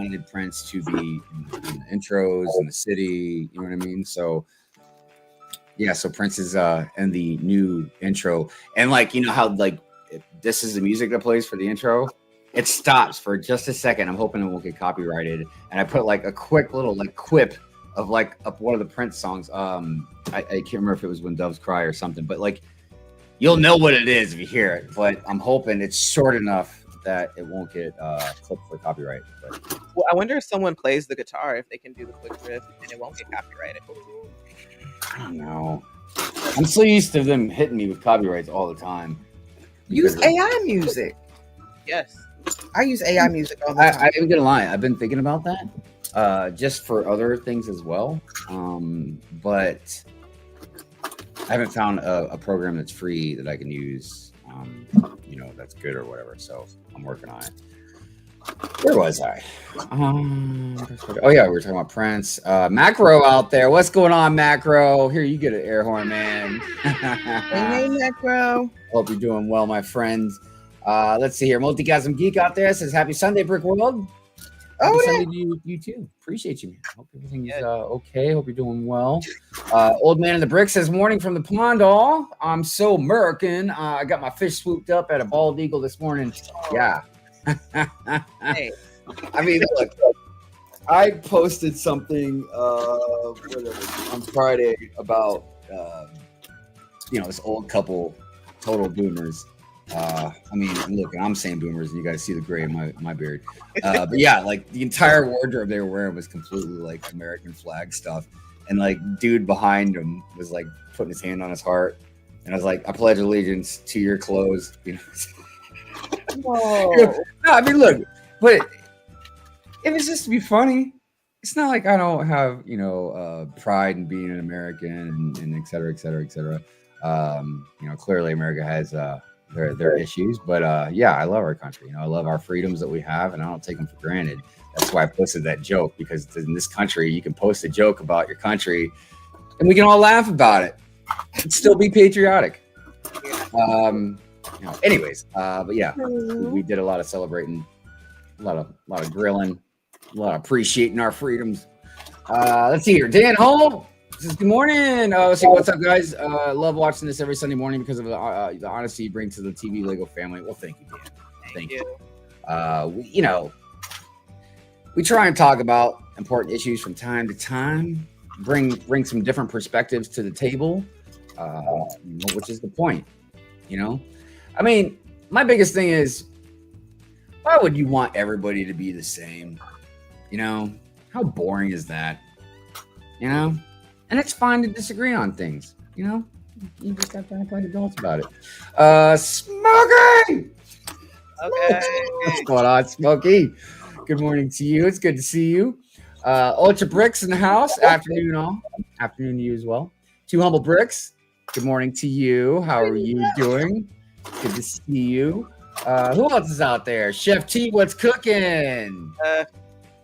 wanted Prince to be in the intros and the city. You know what I mean? So yeah, so Prince is in the new intro, and like, you know how like this is the music that plays for the intro. It stops for just a second. I'm hoping it won't get copyrighted. And I put like a quick little like quip of like of one of the Prince songs. I can't remember if it was When Doves Cry or something, but like you'll know what it is if you hear it. But I'm hoping it's short enough that it won't get clipped for copyright. But, well, I wonder if someone plays the guitar, if they can do the quick riff and it won't get copyrighted. I don't know. I'm so used to them hitting me with copyrights all the time. Use AI music. Yes. I use AI music all the time. I ain't gonna lie. I've been thinking about that just for other things as well. But I haven't found a program that's free that I can use, you know, that's good or whatever. So I'm working on it. Where was I? Oh yeah, we were talking about Prince. Macro out there. What's going on, Macro? Here, you get an air horn, man. Hey, Macro. Hope you're doing well, my friend. Let's see here. Multicasm Geek out there says, "Happy Sunday, Brick World." Happy Sunday to you too. Appreciate you, man. Hope everything is okay. Hope you're doing well. Old Man in the Brick says, "Morning from the pond, all. I'm so American. I got my fish swooped up at a bald eagle this morning." Yeah. Hey. I mean, look, I posted something on Friday about you know, this old couple, total boomers. I mean, look, I'm saying boomers, and you guys see the gray in my beard. But yeah, like the entire wardrobe they were wearing was completely like American flag stuff, and like dude behind him was like putting his hand on his heart, and I was like, "I pledge allegiance to your clothes," you know. Whoa. No, I mean, look, but if it's just to be funny, it's not like I don't have, you know, pride in being an American and et cetera, et cetera, et cetera. You know, clearly America has their issues, but yeah, I love our country. You know, I love our freedoms that we have, and I don't take them for granted. That's why I posted that joke, because in this country, you can post a joke about your country, and we can all laugh about it and still be patriotic. You know, anyways, but yeah, we did a lot of celebrating, a lot of grilling, a lot of appreciating our freedoms. Let's see here. Dan Hall says, "Good morning. Let's see, what's up, guys? Love watching this every Sunday morning because of the honesty you bring to the TV Lego family." Well, thank you, Dan. Thank you. You know, we try and talk about important issues from time to time, bring some different perspectives to the table, which is the point, you know. I mean, my biggest thing is, why would you want everybody to be the same? You know, how boring is that? You know, and it's fine to disagree on things. You know, you just have to act like adults about it. Smokey! Okay. What's going on, Smokey? Good morning to you. It's good to see you. Ultra Bricks in the house. Afternoon, all. Afternoon to you as well. Two Humble Bricks. Good morning to you. How are you doing? Good to see you. Who else is out there? Chef T, what's cooking?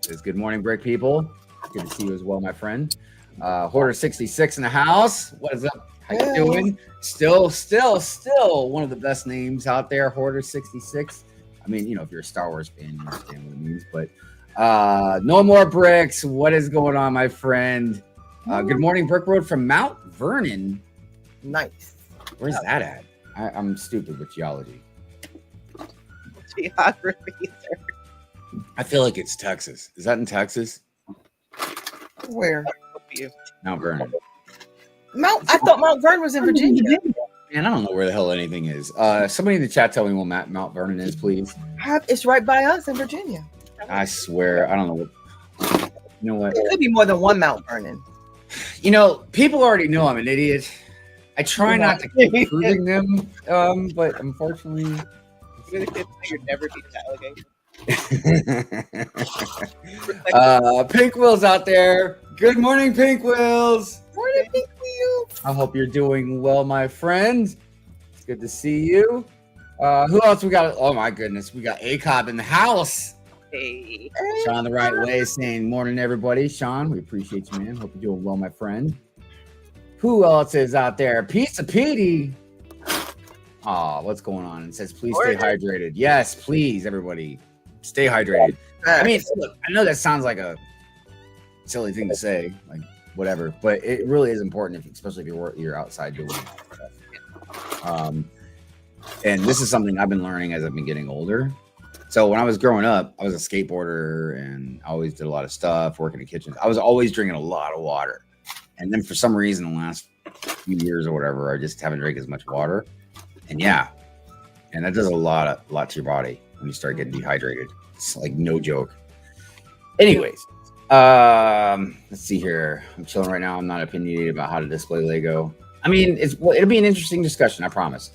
Says, "Good morning, Brick people." Good to see you as well, my friend. Hoarder 66 in the house. What is up? How you doing? Still one of the best names out there, Hoarder 66. I mean, you know, if you're a Star Wars fan, you understand what it means. But no more bricks. What is going on, my friend? Good morning, Brick Road from Mount Vernon. Nice. Where's that at? I'm stupid with geology. Geography, sir. I feel like it's Texas. Is that in Texas? Where? Mount Vernon. I thought Mount Vernon was in Virginia. Man, I don't know where the hell anything is. Somebody in the chat tell me what Mount Vernon is, please. It's right by us in Virginia. I swear, I don't know what. You know what? It could be more than one Mount Vernon. You know, people already know I'm an idiot. I try not to keep proving them, but unfortunately, You're the kid you'd never beat the alligator. Pink Will's out there. Good morning, Pink Wills. Morning, Pink Will. I hope you're doing well, my friend. It's good to see you. Who else we got? Oh my goodness, we got ACOB in the house. Hey. Sean the Right Way saying morning, everybody. Sean, we appreciate you, man. Hope you're doing well, my friend. Who else is out there? Pizza Petey. Oh, what's going on? It says, please stay hydrated. Yes, please, everybody. Stay hydrated. I mean, look, I know that sounds like a silly thing to say, like whatever, but it really is important, especially if you're outside doing stuff. And this is something I've been learning as I've been getting older. So when I was growing up, I was a skateboarder and I always did a lot of stuff, working in kitchens. I was always drinking a lot of water. And then for some reason, the last few years or whatever, I just haven't drank as much water. And yeah, and that does a lot to your body when you start getting dehydrated. It's like no joke. Anyways, let's see here. I'm chilling right now. I'm not opinionated about how to display Lego. I mean, it'll be an interesting discussion, I promise.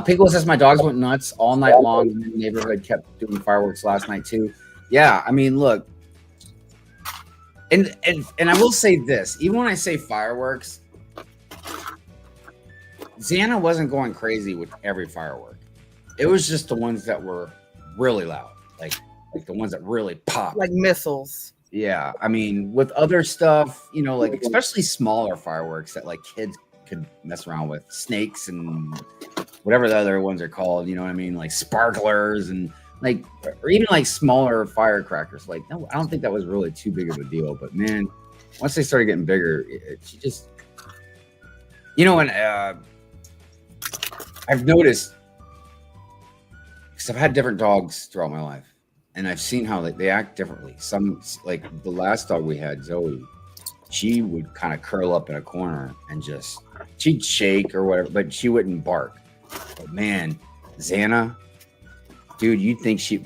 Pickle says my dogs went nuts all night long in the neighborhood, kept doing fireworks last night too. Yeah, I mean, look, and I will say this, even when I say fireworks, Xana wasn't going crazy with every firework. It was just the ones that were really loud, like the ones that really pop, like missiles. Yeah, I mean, with other stuff, you know, like especially smaller fireworks that like kids could mess around with, snakes and whatever the other ones are called, you know what I mean, like sparklers and like, or even like smaller firecrackers. Like, no, I don't think that was really too big of a deal. But man, once they started getting bigger, she just, you know, and I've noticed, because I've had different dogs throughout my life, and I've seen how they act differently. Some, like the last dog we had, Zoe, she would kind of curl up in a corner and just, she'd shake or whatever, but she wouldn't bark. But man, Xana, dude, you'd think she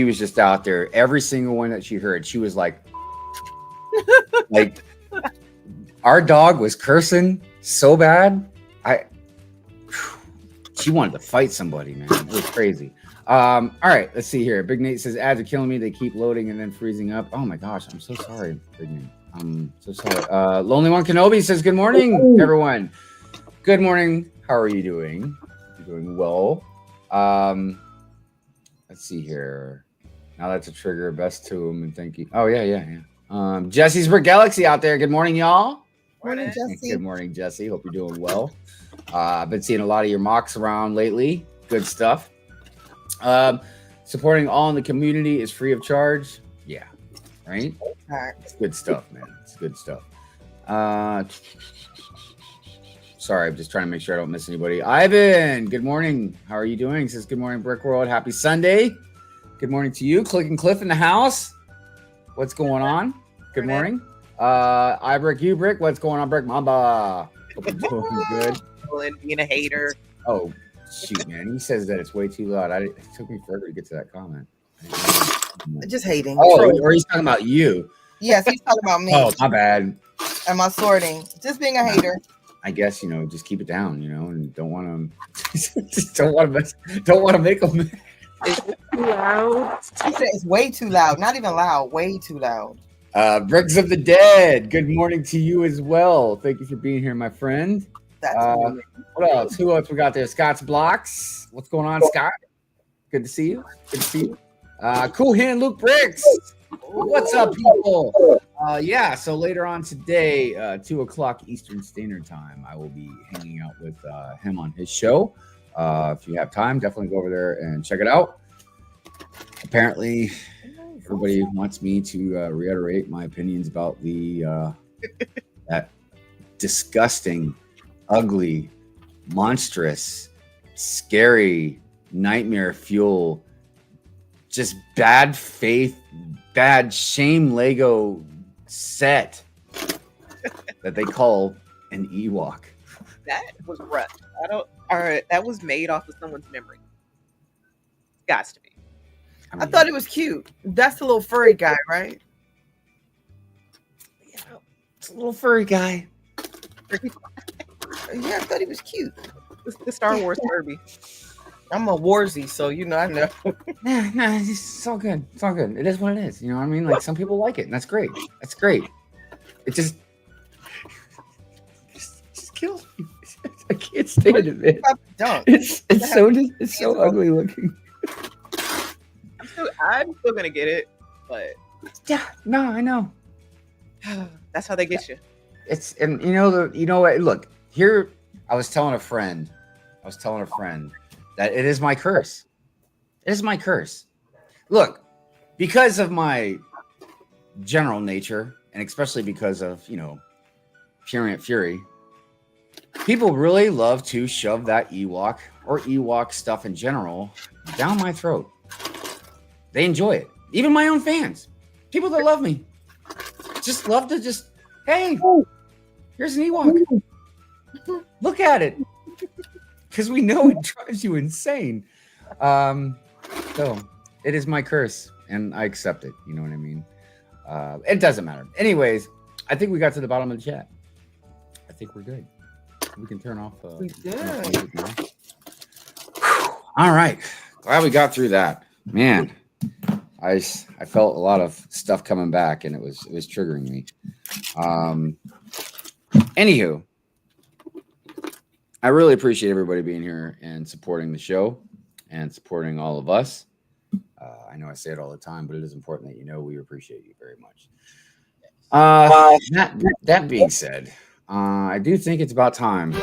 was just out there. Every single one that she heard, she was like, like our dog was cursing so bad. She wanted to fight somebody, man. It was crazy. All right, let's see here. Big Nate says ads are killing me. They keep loading and then freezing up. Oh my gosh, I'm so sorry, Big Nate. I'm so sorry. Lonely One Kenobi says good morning, everyone. Good morning. How are you doing? You're doing well. Let's see here. Now that's a trigger. Best to him and thank you. Oh yeah. Jesse's Brick Galaxy out there. Good morning, y'all. Morning, Jesse. Good morning, Jesse. Hope you're doing well. I've been seeing a lot of your mocks around lately. Good stuff. Supporting all in the community is free of charge. Yeah, right? It's good stuff, man. It's good stuff. Sorry, I'm just trying to make sure I don't miss anybody. Ivan, good morning. How are you doing? Says good morning, Brick World. Happy Sunday. Good morning to you. Click and Cliff in the house. What's going on? Good morning. IBrick UBrick. What's going on, Brick Mamba? Hope you're doing good. Being a hater. Oh, shoot, man. He says that it's way too loud. It took me forever to get to that comment. Just hating. Oh, or he's talking about you. Yes, he's talking about me. Oh, my bad. Am I sorting? Just being a hater. I guess, you know, just keep it down, you know, and don't want to, just don't want to make them. It's too loud. He said it's way too loud. Not even loud. Way too loud. Bricks of the Dead. Good morning to you as well. Thank you for being here, my friend. That's what else? Who else we got there? Scott's Blocks. What's going on, Scott? Good to see you. Good to see you. Cool Hand Luke Bricks. What's up, people? Yeah, so later on today, 2:00 Eastern Standard Time, I will be hanging out with him on his show. If you have time, definitely go over there and check it out. Apparently, everybody wants me to reiterate my opinions about the that disgusting, ugly, monstrous, scary, nightmare fuel, just bad faith, bad shame Lego set that they call an Ewok. That was rough. That was made off of someone's memory. Gots to be. I thought it was cute. That's the little furry guy, right? Yeah, it's a little furry guy. Yeah, I thought he was cute. The Star Wars Kirby. I'm a Warzy, so you know I know. Nah, it's all good. It's all good. It is what it is. You know what I mean? Like some people like it, and that's great. That's great. It just kills me. I can't stand it, man. It's so ugly looking. I'm still gonna get it, but yeah, no, I know. That's how they get you. And you know what? Look, here I was telling a friend that it is my curse. It is my curse. Look, because of my general nature, and especially because of, Purient Fury, people really love to shove that Ewok or Ewok stuff in general down my throat. They enjoy it. Even my own fans, people that love me, just love to just, hey, here's an Ewok. Look at it. Because we know it drives you insane. So it is my curse, and I accept it. You know what I mean? It doesn't matter. Anyways, I think we got to the bottom of the chat. I think we're good. We can turn off. We did. All right. Glad we got through that. Man, I felt a lot of stuff coming back, and it was triggering me. Anywho, I really appreciate everybody being here and supporting the show and supporting all of us. I know I say it all the time, but it is important that you know we appreciate you very much. That being said, I do think it's about time.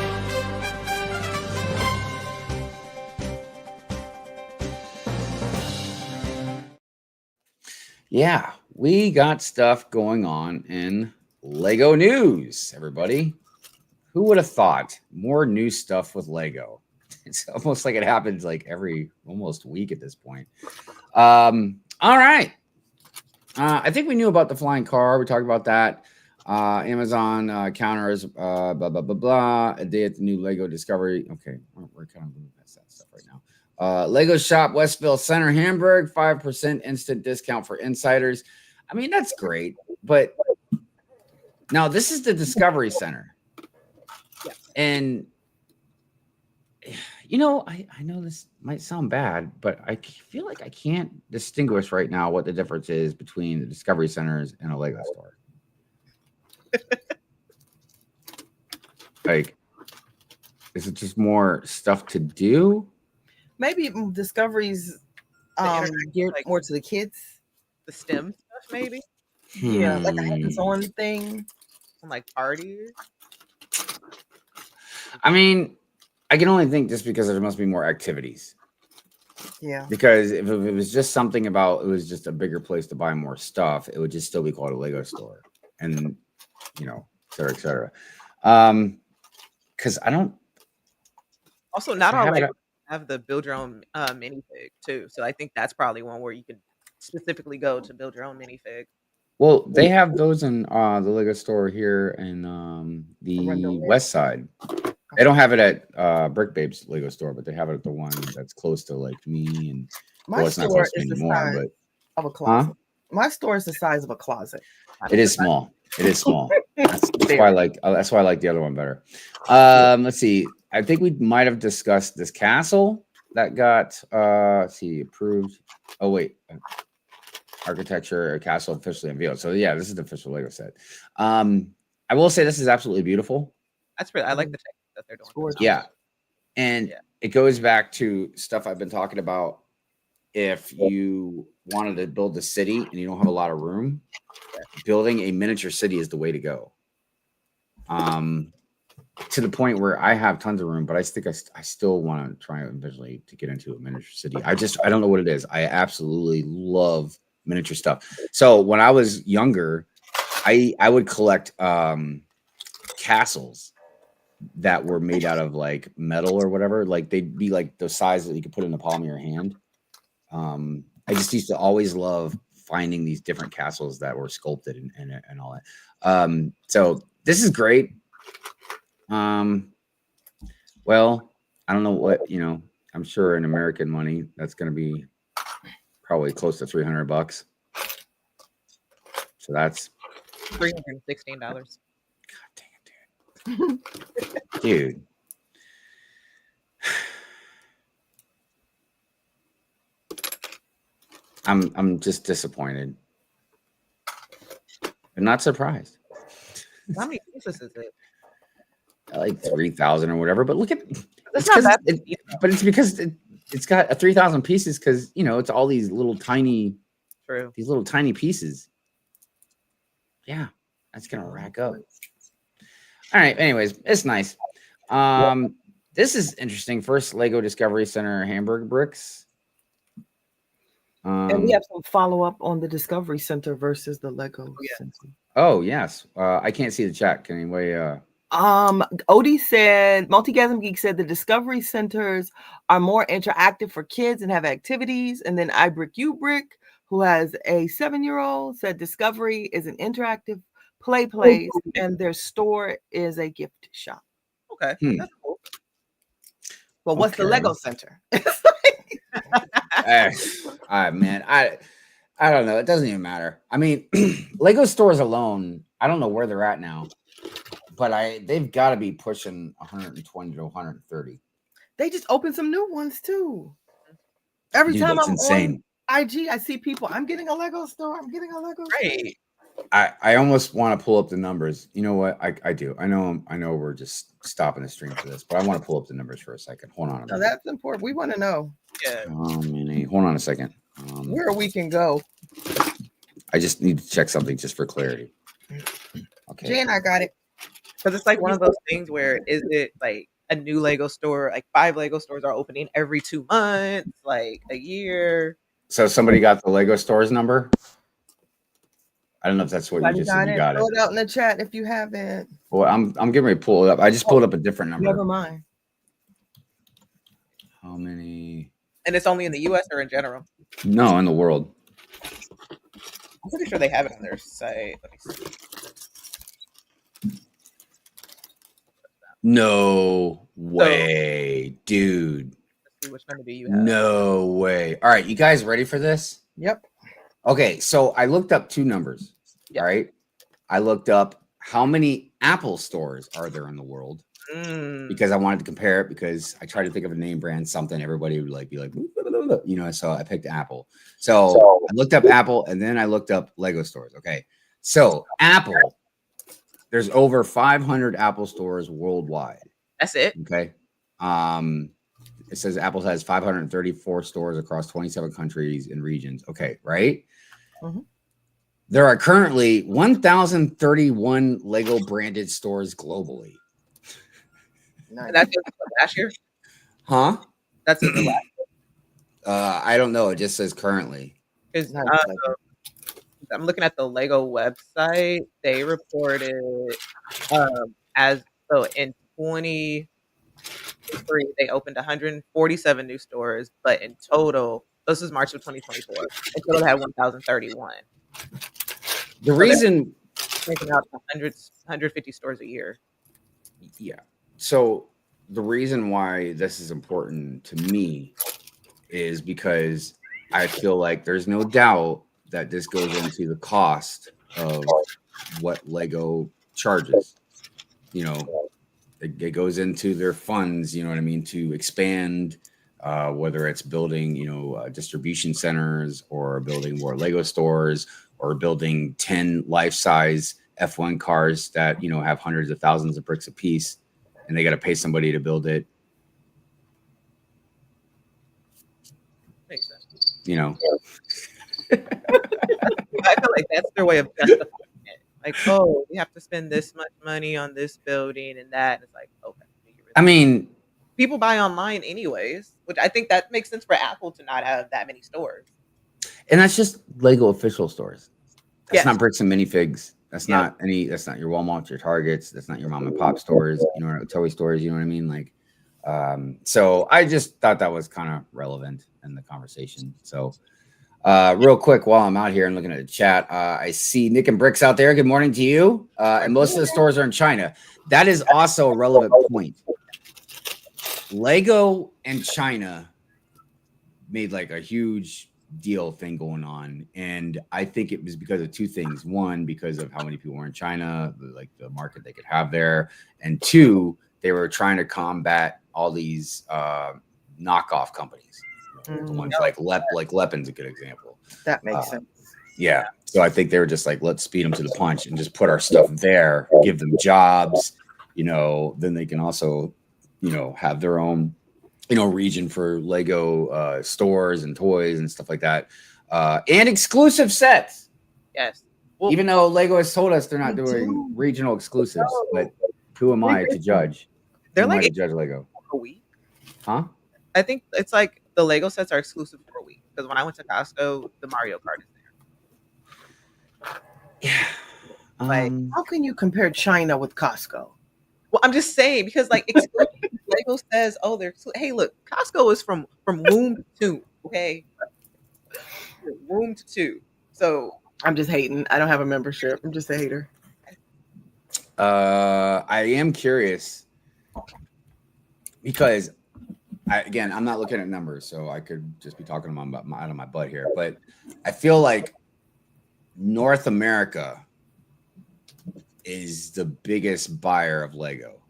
Yeah, we got stuff going on in Lego news, everybody. Who would have thought more new stuff with Lego? It's almost like it happens like every almost week at this point. All right. I think we knew about the flying car. We talked about that. Amazon counters, blah, blah, blah, blah. A day at the new Lego Discovery. Okay, we're kind of moving past that stuff right now. Lego Shop, Westville Center, Hamburg, 5% instant discount for insiders. I mean, that's great. But now this is the Discovery Center. And, I know this might sound bad, but I feel like I can't distinguish right now what the difference is between the Discovery Centers and a Lego store. Like, is it just more stuff to do? Maybe Discovery's geared more to the kids. The STEM stuff, maybe. Yeah, like a hands-on thing. Some like parties. I mean, I can only think just because there must be more activities. Yeah. Because if it was just something about it was just a bigger place to buy more stuff, it would just still be called a Lego store. And, et cetera, et cetera. Because I don't. Also, not all Lego have the build your own minifig too. So I think that's probably one where you could specifically go to build your own minifig. Well, they have those in the Lego store here in the west side. They don't have it at BrickBabe's Lego store, but they have it at the one that's close to like me and it's not close to me anymore, but of a closet. Huh? My store is the size of a closet. It is small. It is small. That's why I like. That's why I like the other one better. Let's see. I think we might have discussed this castle that got approved. Oh wait. Architecture castle officially unveiled. So yeah, this is the official Lego set. I will say this is absolutely beautiful. That's really, I like the technique that they're doing. Yeah, and it goes back to stuff I've been talking about. If you wanted to build a city and you don't have a lot of room, building a miniature city is the way to go. To the point where I have tons of room, but I think I still want to try eventually to get into a miniature city. I don't know what it is. I absolutely love miniature stuff. So when I was younger, I would collect castles that were made out of like metal or whatever. Like they'd be like the size that you could put in the palm of your hand. I just used to always love finding these different castles that were sculpted and all that. So this is great. Well, I don't know what, I'm sure in American money, that's going to be probably close to $300. So that's $316. God dang it, dude. Dude. I'm just disappointed. I'm not surprised. How many pieces is it? Like 3,000 or whatever. But look at it's not that but it's because it's got 3,000 pieces because it's all these little tiny pieces. Yeah, that's gonna rack up. All right. Anyways, it's nice. This is interesting. First Lego Discovery Center Hamburg bricks. And we have some follow-up on the Discovery Center versus the Lego Center. Oh, yes. I can't see the chat. Can anybody Odie said, Multigasm Geek said the Discovery Centers are more interactive for kids and have activities. And then IBrick UBrick, who has a 7-year-old, said Discovery is an interactive play place and their store is a gift shop. Okay. That's cool. Well, what's the Lego Center? Man, I don't know. It doesn't even matter. I mean, Lego stores alone, I don't know where they're at now, but they've got to be pushing 120 to 130. They just opened some new ones too. Every time I'm insane. On IG, I see people. I'm getting a Lego store. I'm getting a Lego store. I almost want to pull up the numbers. You know what? I do. I know we're just stopping the stream for this, but I want to pull up the numbers for a second. Hold on. No, that's important. We want to know. Yeah. Hold on a second. Where we can go. I just need to check something just for clarity. Okay. Jen, I got it. Because it's like one of those things where is it like a new Lego store? Like 5 Lego stores are opening every 2 months, like a year. So somebody got the Lego stores number? I don't know if that's what you just said. You got it. Throw it out in the chat if you haven't. Well, I'm getting ready to pull it up. I just pulled up a different number. Never mind. How many? And it's only in the US or in general? No, in the world. I'm pretty sure they have it on their site. Let me see. No way, dude. Let's see which number do you have? No way. All right, you guys ready for this? Yep. Okay, so I looked up 2 numbers. Yep. All right. I looked up how many Apple stores are there in the world because I wanted to compare it because I tried to think of a name brand, something everybody would be like, you know, so I picked Apple. So I looked up Apple and then I looked up Lego stores. Okay. So Apple, there's over 500 Apple stores worldwide. That's it. Okay. It says Apple has 534 stores across 27 countries and regions. Okay. Right. Mm-hmm. There are currently 1,031 Lego branded stores globally. And that's just last year? Huh? That's in the last year? I don't know. It just says currently. I'm looking at the Lego website. They reported in 2023 they opened 147 new stores, but in total, this is March of 2024. In total, they had 1,031. The reason making out 150 stores a year. Yeah. So the reason why this is important to me is because I feel like there's no doubt that this goes into the cost of what Lego charges. You know, it goes into their funds, you know what I mean, to expand, whether it's building, distribution centers or building more Lego stores or building 10 life-size F1 cars that, have hundreds of thousands of bricks a piece, and they got to pay somebody to build it. Makes sense. I feel like that's their way of justifying it. Like, oh, we have to spend this much money on this building and that. And it's like, okay. I mean, people buy online anyways, which I think that makes sense for Apple to not have that many stores. And that's just Lego official stores. That's yes. not bricks and minifigs. That's not that's not your Walmart, your Targets. That's not your mom and pop stores, toy stores. You know what I mean? Like, so I just thought that was kind of relevant in the conversation. So, real quick, while I'm out here and looking at the chat, I see Nick and Bricks out there. Good morning to you. And most of the stores are in China. That is also a relevant point. Lego and China made like a huge deal thing going on, and I think it was because of two things. One, because of how many people were in China, like the market they could have there, and two, they were trying to combat all these knockoff companies. The ones like Lepin's a good example. That makes sense. Yeah, so I think they were just like, let's speed them to the punch and just put our stuff there, give them jobs. Then they can also, have their own region for Lego stores and toys and stuff like that, and exclusive sets. Yes. Well, even though Lego has told us they're not doing regional exclusives, but who am I to judge? They're like judge Lego a week, huh? I think it's like the Lego sets are exclusive for a week. because when I went to Costco, the Mario Kart is there. Yeah. Like, how can you compare China with Costco? Well, I'm just saying because like Lego says, oh, hey, look, Costco is from womb to tomb, okay, womb to tomb. So I'm just hating. I don't have a membership. I'm just a hater. I am curious because I'm not looking at numbers, so I could just be talking out of my butt here. But I feel like North America is the biggest buyer of Lego,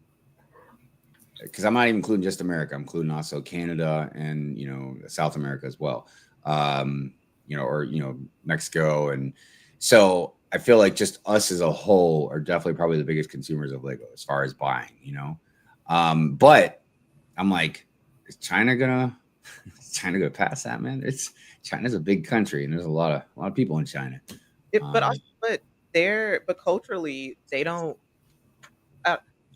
because I'm not even including just America. I'm including also Canada and South America as well, or Mexico, and so I feel like just us as a whole are definitely probably the biggest consumers of Lego as far as buying. But I'm like, is China gonna pass that, man? China's a big country, and there's a lot of people in China. But culturally, they don't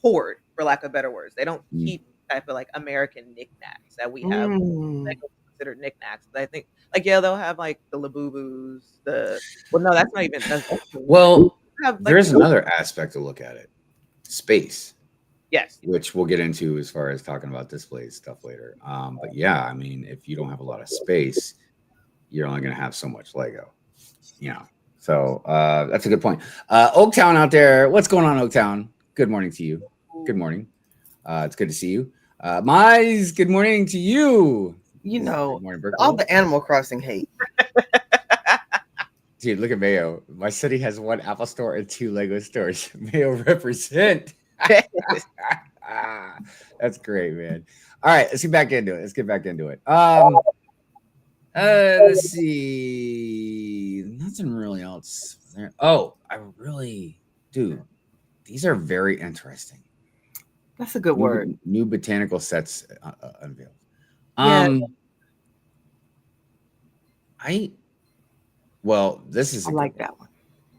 hoard, for lack of better words. They don't keep type of like American knickknacks that we have. Like, considered knickknacks. But I think they'll have like the Labubus. No, that's not even. There's another aspect to look at it: space. Yes, which we'll get into as far as talking about displays stuff later. But yeah, I mean, if you don't have a lot of space, you're only going to have so much Lego. So that's a good point. Oaktown out there, what's going on, Oaktown? Good morning to you. Good morning. It's good to see you. Mize, good morning to you. Good morning, all the Animal Crossing hate. Dude, look at Mayo. My city has 1 Apple store and 2 Lego stores. Mayo represent. That's great, man. All right, let's get back into it. Let's see. Nothing really else there. Oh, dude, these are very interesting. That's a good word. New botanical sets unveiled. Yeah. I like that one.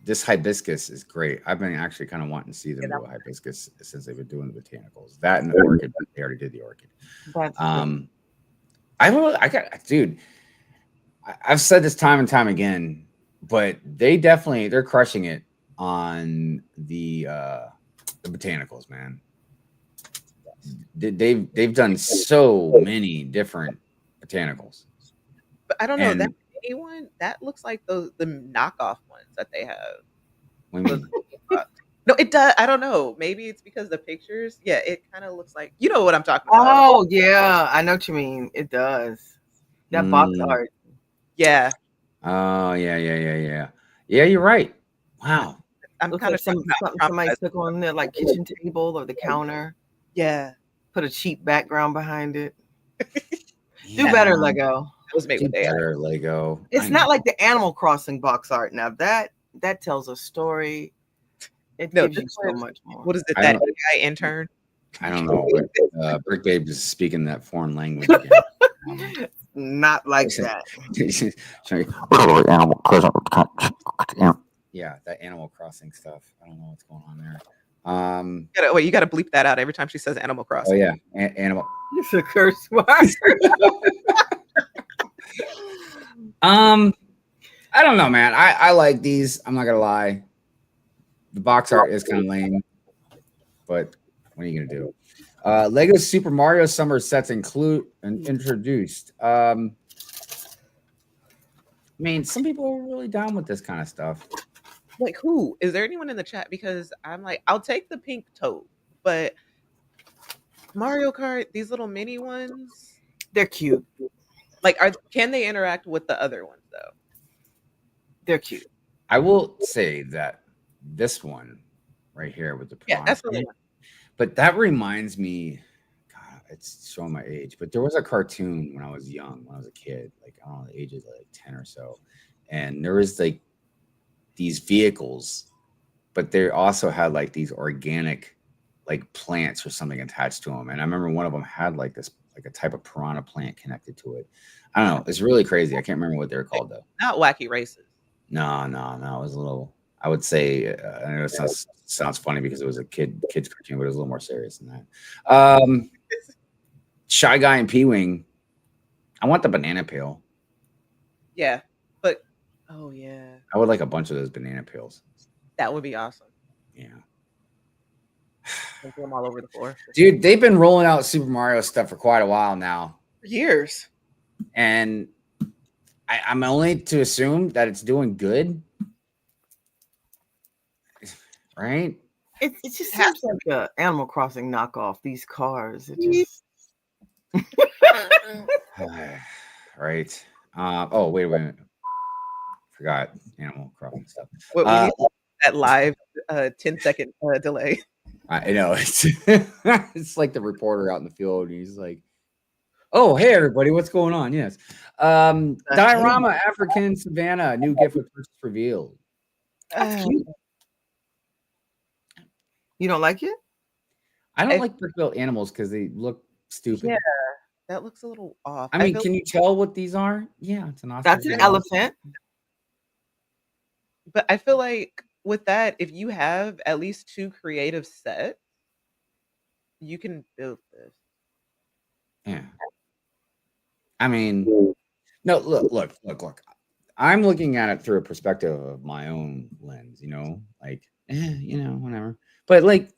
This hibiscus is great. I've been actually kind of wanting to see them do a hibiscus since they've been doing the botanicals. That and the orchid, but they already did the orchid. I've said this time and time again, but they're crushing it on the botanicals, man. They've done so many different botanicals. But I don't know that anyone that looks like the knockoff ones that they have. No, it does. I don't know. Maybe it's because the pictures. Yeah, it kind of looks like what I'm talking about. Oh yeah, I know what you mean. It does. That box art. Yeah. Oh yeah. Yeah, you're right. Wow. I'm kind of something somebody took on their like kitchen table or the counter. Yeah. Put a cheap background behind it. Do better, Lego. It was made with better Lego. It's not like the Animal Crossing box art. Now that tells a story. It gives you so much more. What is it? That AI intern? I don't know. BrickBabe is speaking that foreign language again. Not like that. Yeah, that Animal Crossing stuff. I don't know what's going on there. You gotta bleep that out every time she says Animal Crossing. Oh yeah, animal. It's a curse word. I don't know, man. I like these. I'm not gonna lie. The box art is kind of lame, but what are you gonna do? Lego Super Mario Summer sets introduced. I mean, some people are really down with this kind of stuff. Like who? Is there anyone in the chat? Because I'm like, I'll take the pink toad, but Mario Kart, these little mini ones, they're cute. Like, can they interact with the other ones though? They're cute. I will say that this one right here with the that's the one. But that reminds me, God, it's showing my age, but there was a cartoon when I was young, when I was a kid, like I don't know, the age of like 10 or so, and there was like these vehicles, but they also had like these organic like plants or something attached to them. And I remember one of them had like this, like a type of piranha plant connected to it. I don't know. It's really crazy. I can't remember what they're called though. Not Wacky Races. No. It was a little, I would say, I know it sounds funny because it was a kid's cartoon, but it was a little more serious than that. Shy Guy and P-Wing. I want the banana peel. Yeah, but oh yeah, I would like a bunch of those banana peels. that would be awesome. Yeah. And throw them all over the floor. Dude, they've been rolling out Super Mario stuff for quite a while now. For years. And I'm only to assume that it's doing good. Right? It just seems like a Animal Crossing knockoff. These cars, it just right. Oh, wait a minute. Forgot Animal Crossing stuff. What we need that live 10-second delay. I know it's it's like the reporter out in the field. And he's like, "Oh, hey everybody, what's going on?" Yes, Diorama African Savannah, new gift with purchase revealed. that's cute. You don't like it? I don't like brick built animals because they look stupid. Yeah, that looks a little off. I mean, can you tell what these are? Yeah, it's an ostrich. That's an elephant. But I feel like with that, if you have at least 2 creative sets, you can build this. Yeah. I mean, no, look. I'm looking at it through a perspective of my own lens, like, whatever. But like,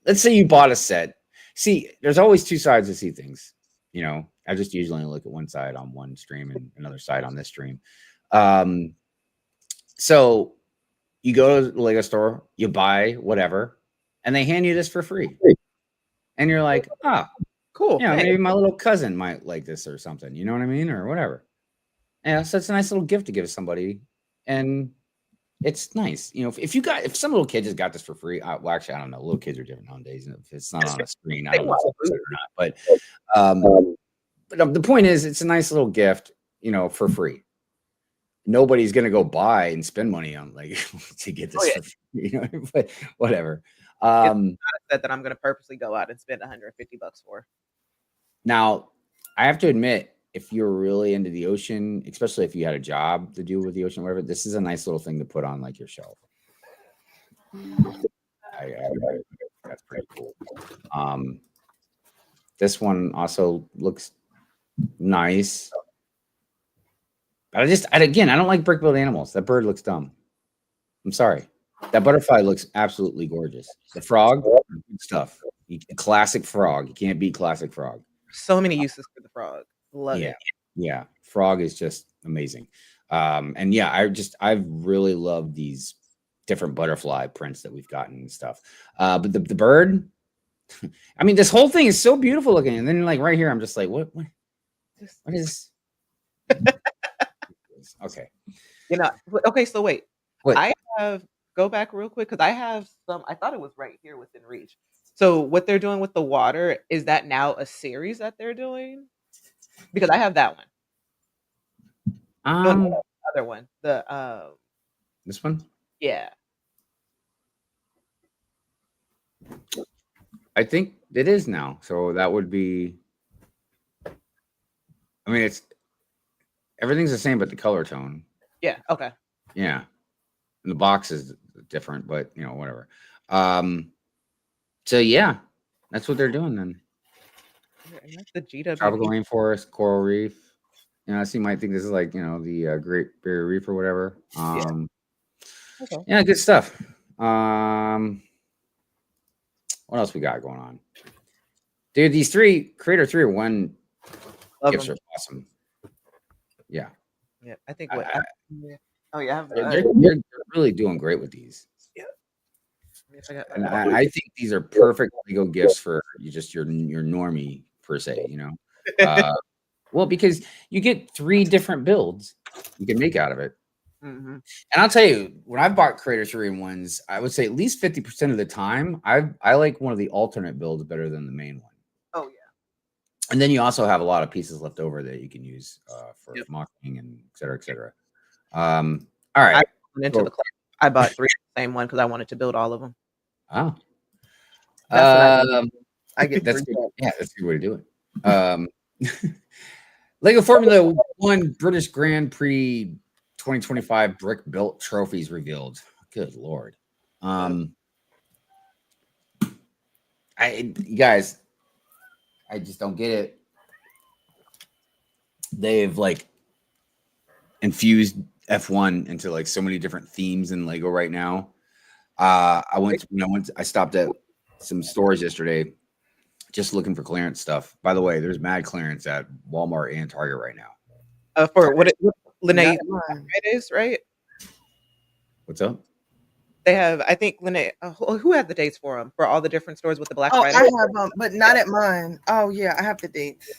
let's say you bought a set. See, there's always 2 sides to see things. I just usually look at one side on one stream and another side on this stream. So you go to the Lego store, you buy whatever, and they hand you this for free. And you're like, cool. Yeah, maybe my little cousin might like this or something. You know what I mean? Or whatever. Yeah, so it's a nice little gift to give somebody. And it's nice. If some little kid just got this for free, well, actually, I don't know. Little kids are different nowadays. And if it's not on a screen, I don't know if it's or not. But the point is, it's a nice little gift, for free. Nobody's gonna go buy and spend money on like to get this, for free, but whatever. It's not a set that I'm gonna purposely go out and spend $150 for. Now, I have to admit, if you're really into the ocean, especially if you had a job to do with the ocean, whatever, this is a nice little thing to put on like your shelf. That's pretty cool. This one also looks nice. But I don't like brick built animals. That bird looks dumb. I'm sorry. That butterfly looks absolutely gorgeous. The frog, good stuff. Classic frog. You can't beat classic frog. So many uses for the frog. Love it. Yeah. Frog is just amazing. And yeah, I really love these different butterfly prints that we've gotten and stuff. But the bird, I mean, this whole thing is so beautiful looking. And then like right here, I'm just like, what is okay. Okay, so wait. What? Go back real quick because I have some. I thought it was right here within reach. So what they're doing with the water, is that now a series that they're doing? Because I have that one. The other one. This one? Yeah. I think it is now. So that would be, I mean, everything's the same, but the color tone. Yeah. Okay. Yeah. And the box is different, but whatever. So yeah, that's what they're doing then. And that's the GW. Tropical rainforest, coral reef. So you might think this is like, the Great Barrier Reef or whatever. Okay. Yeah, good stuff. What else we got going on? Dude, these Creator 301 gifts are awesome. Yeah. Yeah, I think they're really doing great with these. Yeah. And I think these are perfect Lego gifts for your normie per se, well, because you get 3 different builds you can make out of it. Mm-hmm. And I'll tell you, when I've bought Creator 3-in-1s, I would say at least 50% of the time, I like one of the alternate builds better than the main one. Oh yeah. And then you also have a lot of pieces left over that you can use for mocking and et cetera, et cetera. All right. I bought 3 of the same one because I wanted to build all of them. Oh. I get that's good. Yeah, that's a good way to do it. Lego Formula 1 British Grand Prix 2025 brick built trophies revealed. Good Lord. You guys, I just don't get it. They've like infused F1 into like so many different themes in Lego right now. I stopped at some stores yesterday just looking for clearance stuff. By the way, there's mad clearance at Walmart and Target right now. For what Lene is, right? What's up? They have, I think, Lene. Who had the dates for them for all the different stores with the Black Friday? I have them, but not at mine. Oh yeah, I have the dates.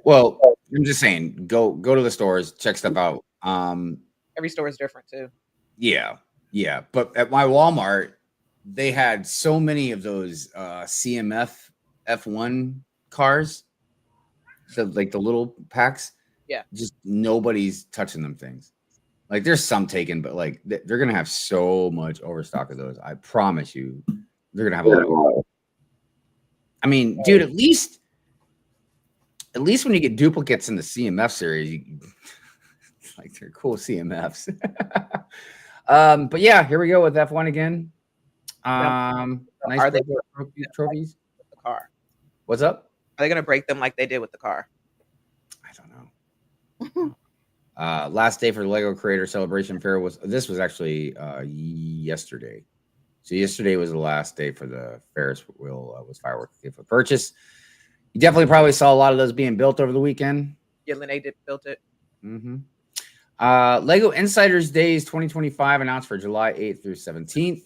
Well, I'm just saying, go to the stores, check stuff out. Every store is different too. Yeah. But at my Walmart, they had so many of those CMF F1 cars, so like the little packs. Yeah, just nobody's touching them things. Like there's some taken, but like they're gonna have so much overstock of those. I promise you, they're gonna have a lot of. I mean, dude, at least when you get duplicates in the CMF series, like they're cool CMFs. But yeah, here we go with F1 again. Nice. Are they trophies? The car. What's up? Are they gonna break them like they did with the car? I don't know. Last day for the Lego Creator Celebration Fair was actually yesterday. So yesterday was the last day for the Ferris wheel was fireworks for purchase. You definitely probably saw a lot of those being built over the weekend. Yeah, Lene built it. Mm-hmm. Lego Insiders Days 2025 announced for July 8th through 17th.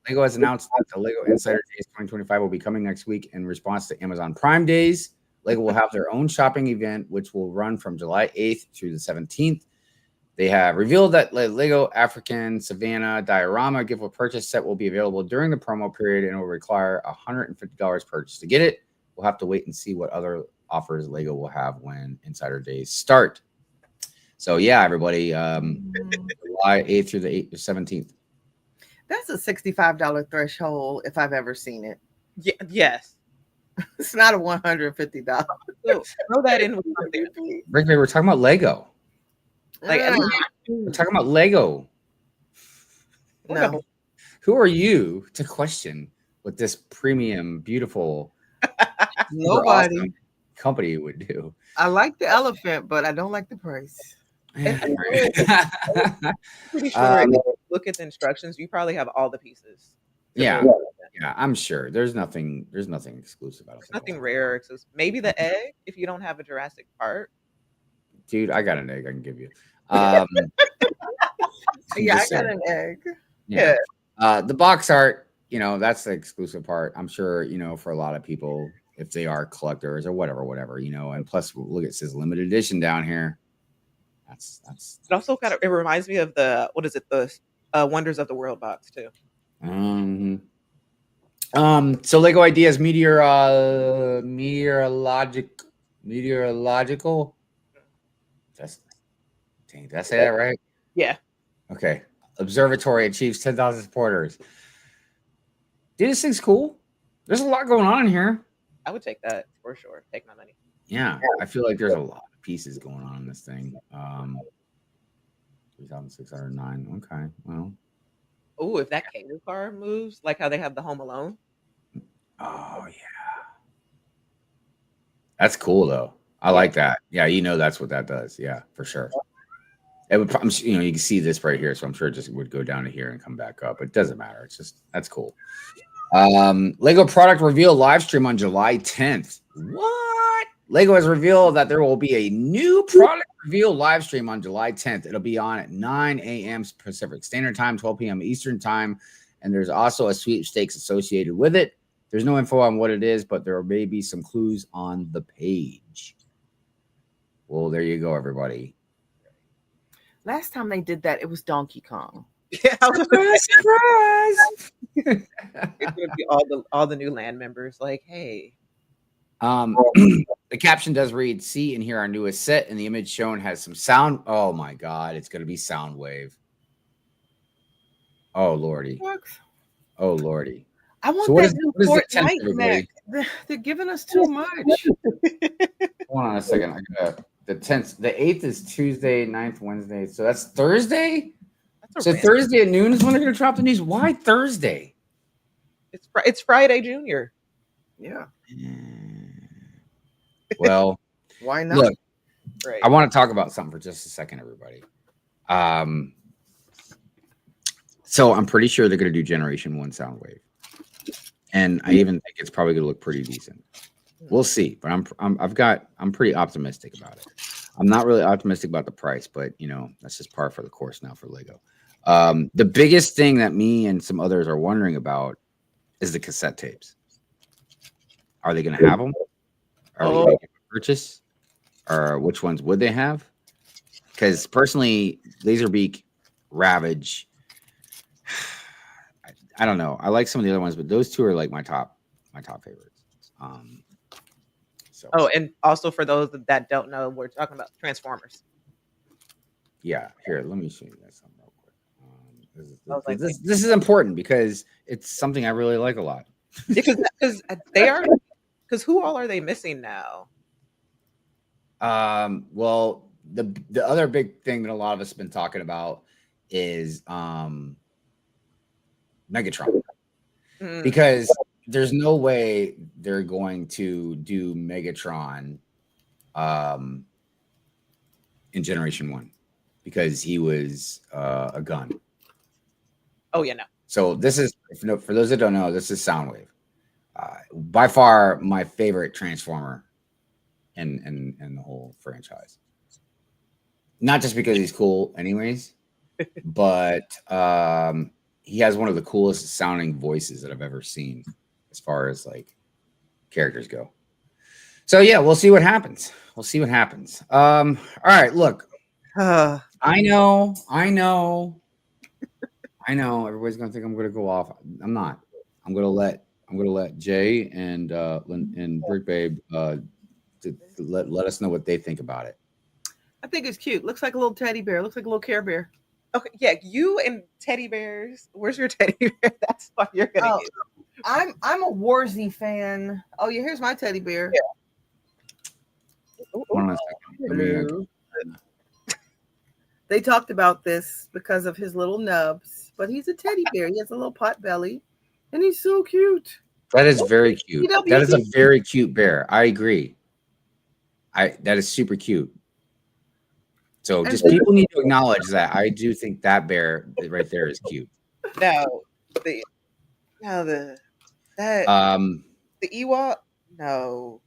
Lego has announced that the Lego Insider Days 2025 will be coming next week in response to Amazon Prime Days. Lego will have their own shopping event, which will run from July 8th through the 17th. They have revealed that Lego African Savannah Diorama gift with purchase set will be available during the promo period and will require $150 purchase to get it. We'll have to wait and see what other offers Lego will have when Insider Days start. So yeah, everybody, July 8th through the 17th. That's a $65 threshold if I've ever seen it. Yes. It's not a $150. So throw that in with something. Rick, we're talking about Lego. We're talking about Lego. No. Who are you to question what this premium, beautiful, nobody awesome company would do? I like the elephant, but I don't like the price. Pretty sure if you look at the instructions, you probably have all the pieces. Yeah, I'm sure. There's nothing exclusive. There's nothing rare. It's maybe the egg if you don't have a Jurassic Park. Dude, I got an egg I can give you. Yeah, I got an egg. Yeah. The box art, that's the exclusive part. I'm sure, for a lot of people, if they are collectors or whatever, and plus look, it says limited edition down here. That's it also it reminds me of the Wonders of the World box too. So Lego Ideas meteorological. Did I say that right? Yeah. Okay. Observatory achieves 10,000 supporters. Dude, this thing's cool. There's a lot going on in here. I would take that for sure. Take my money. Yeah. I feel like there's a lot of pieces going on in this thing. 3,609. Okay. Well. Oh, if that cable car moves, like how they have the Home Alone. Oh yeah. That's cool though. I like that. Yeah, that's what that does. Yeah, for sure. It would, you can see this right here, so I'm sure it just would go down to here and come back up. It doesn't matter. It's just that's cool. Lego product reveal live stream on July 10th. What? Lego has revealed that there will be a new product reveal live stream on July 10th. It'll be on at 9 a.m. Pacific Standard Time, 12 p.m. Eastern Time, and there's also a sweepstakes associated with it. There's no info on what it is, but there may be some clues on the page. Well, there you go, everybody. Last time they did that, it was Donkey Kong. Yeah, surprise! It's gonna be all the new land members. Like, hey. The caption does read, "See and hear our newest set," and the image shown has some sound. Oh my God, it's gonna be Soundwave. Oh lordy. Oh lordy. I want that new Fortnite Mac. They're giving us too much. Hold on a second. I got the 10th. The 8th is Tuesday, 9th Wednesday. So that's Thursday. So Thursday at noon is when they're going to drop the news. Why Thursday? It's Friday, Junior. Yeah. Well, why not? Look, Right. I want to talk about something for just a second, everybody. So I'm pretty sure they're going to do Generation 1 Soundwave. And I even think it's probably going to look pretty decent. We'll see, but I'm pretty optimistic about it. I'm not really optimistic about the price, but you know, that's just par for the course now for Lego. The biggest thing that me and some others are wondering about is the cassette tapes. Are they going to have them? Are we making a purchase? Or which ones would they have? Because personally, Laserbeak, Ravage, I don't know. I like some of the other ones, but those two are like my top favorites. So. Oh, and also for those that don't know, we're talking about Transformers. Yeah, here, let me show you guys something real quick. This is important because it's something I really like a lot. Because they are. Because who all are they missing now? Well, the other big thing that a lot of us have been talking about is Megatron, because there's no way they're going to do Megatron in Generation 1 because he was a gun. Oh yeah, no. So this is, for those that don't know, this is Soundwave. By far my favorite Transformer in the whole franchise. Not just because he's cool anyways, but he has one of the coolest sounding voices that I've ever seen as far as like characters go. So yeah, we'll see what happens. We'll see what happens. All right, look. I know everybody's gonna think I'm gonna go off. I'm not. I'm gonna let Jay and BrickBabe let us know what they think about it. I think it's cute. Looks like a little teddy bear. Looks like a little Care Bear. Okay, yeah, you and teddy bears. Where's your teddy bear? That's what you're gonna get. I'm a Warzy fan. Oh yeah, here's my teddy bear. Yeah. Hold on a second. They talked about this because of his little nubs, but he's a teddy bear. He has a little pot belly, and he's so cute. That is very cute. That is a very cute bear. I agree. That is super cute. So just people need to acknowledge that. I do think that bear right there is cute. The Ewok. No.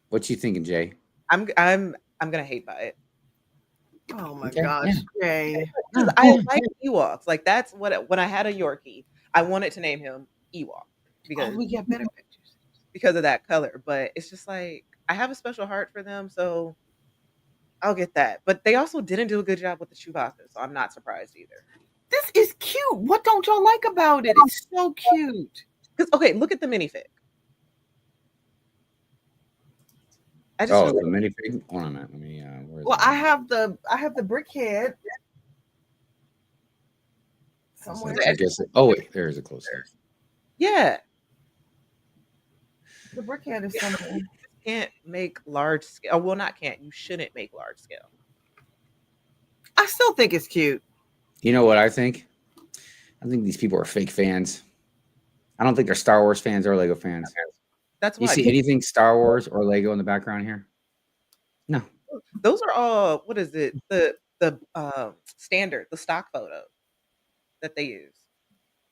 What you thinking, Jay? I'm gonna hate by it. Oh my gosh, Jay. I like Ewoks. Like that's what when I had a Yorkie, I wanted to name him Ewok because we get better pictures because of that color. But it's just like I have a special heart for them, so I'll get that. But they also didn't do a good job with the Chewbacca, so I'm not surprised either. This is cute. What don't y'all like about it? It's so cute. Because okay, look at the minifig. The minifig. Hold on a minute. Let me. Well, I have the brick head. Somewhere. I guess. Wait, there is a closer. Yeah. The brick head is somewhere. Can't make large scale. Well, not can't. You shouldn't make large scale. I still think it's cute. You know what I think? I think these people are fake fans. I don't think they're Star Wars fans or Lego fans. That's why. You see anything Star Wars or Lego in the background here? No. Those are all. What is it? The standard, the stock photo that they use.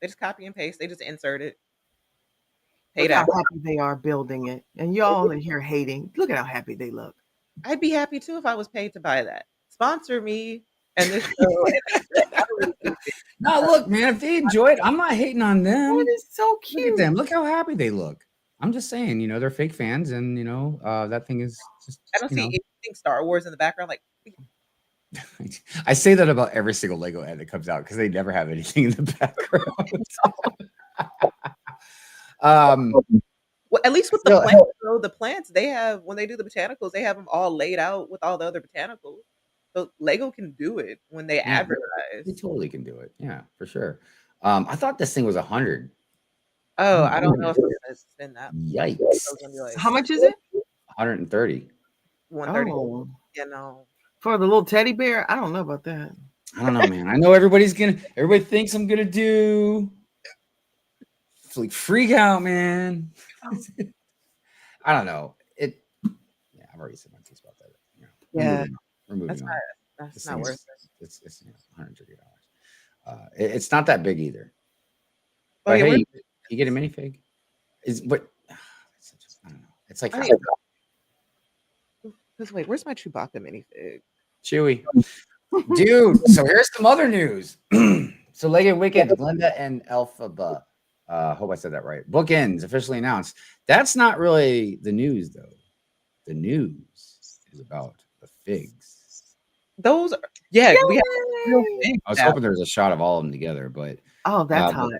They just copy and paste. They just insert it. Look how happy they are building it, and y'all in here hating. Look at how happy they look. I'd be happy too if I was paid to buy that. Sponsor me and this show. No, look, man. If they enjoy it, I'm not hating on them. It is so cute. Look at them. Look how happy they look. I'm just saying, they're fake fans, and that thing is just. I don't see anything Star Wars in the background. Like, I say that about every single Lego ad that comes out because they never have anything in the background. Well, at least with the plants, though, the plants they have when they do the botanicals, they have them all laid out with all the other botanicals. So Lego can do it when they advertise. They totally can do it. Yeah, for sure. I thought this thing was 100. Oh, I don't know if it's been that. Yikes! How much is it? 130. 130. Oh. Yeah, no. For the little teddy bear, I don't know about that. I don't know, man. I know everybody thinks I'm gonna do like freak out, man. I don't know. I've already said my piece about that. Yeah, We're moving that's on. not that's This not thing's worth it. it's $130. It's not that big either. Oh But yeah, hey, we're. you get a minifig. But I don't know. It's like I half need. Cause wait, where's my Chewbacca minifig? chewy. Dude, so here's some other news. So Lego Wicked, Linda and Elphaba. Hope I said that right. Bookends officially announced. That's not really the news, though. The news is about the figs. Those are, yeah, we have real Yay! big I was now. hoping there was a shot of all of them together, but Oh, that's but hot.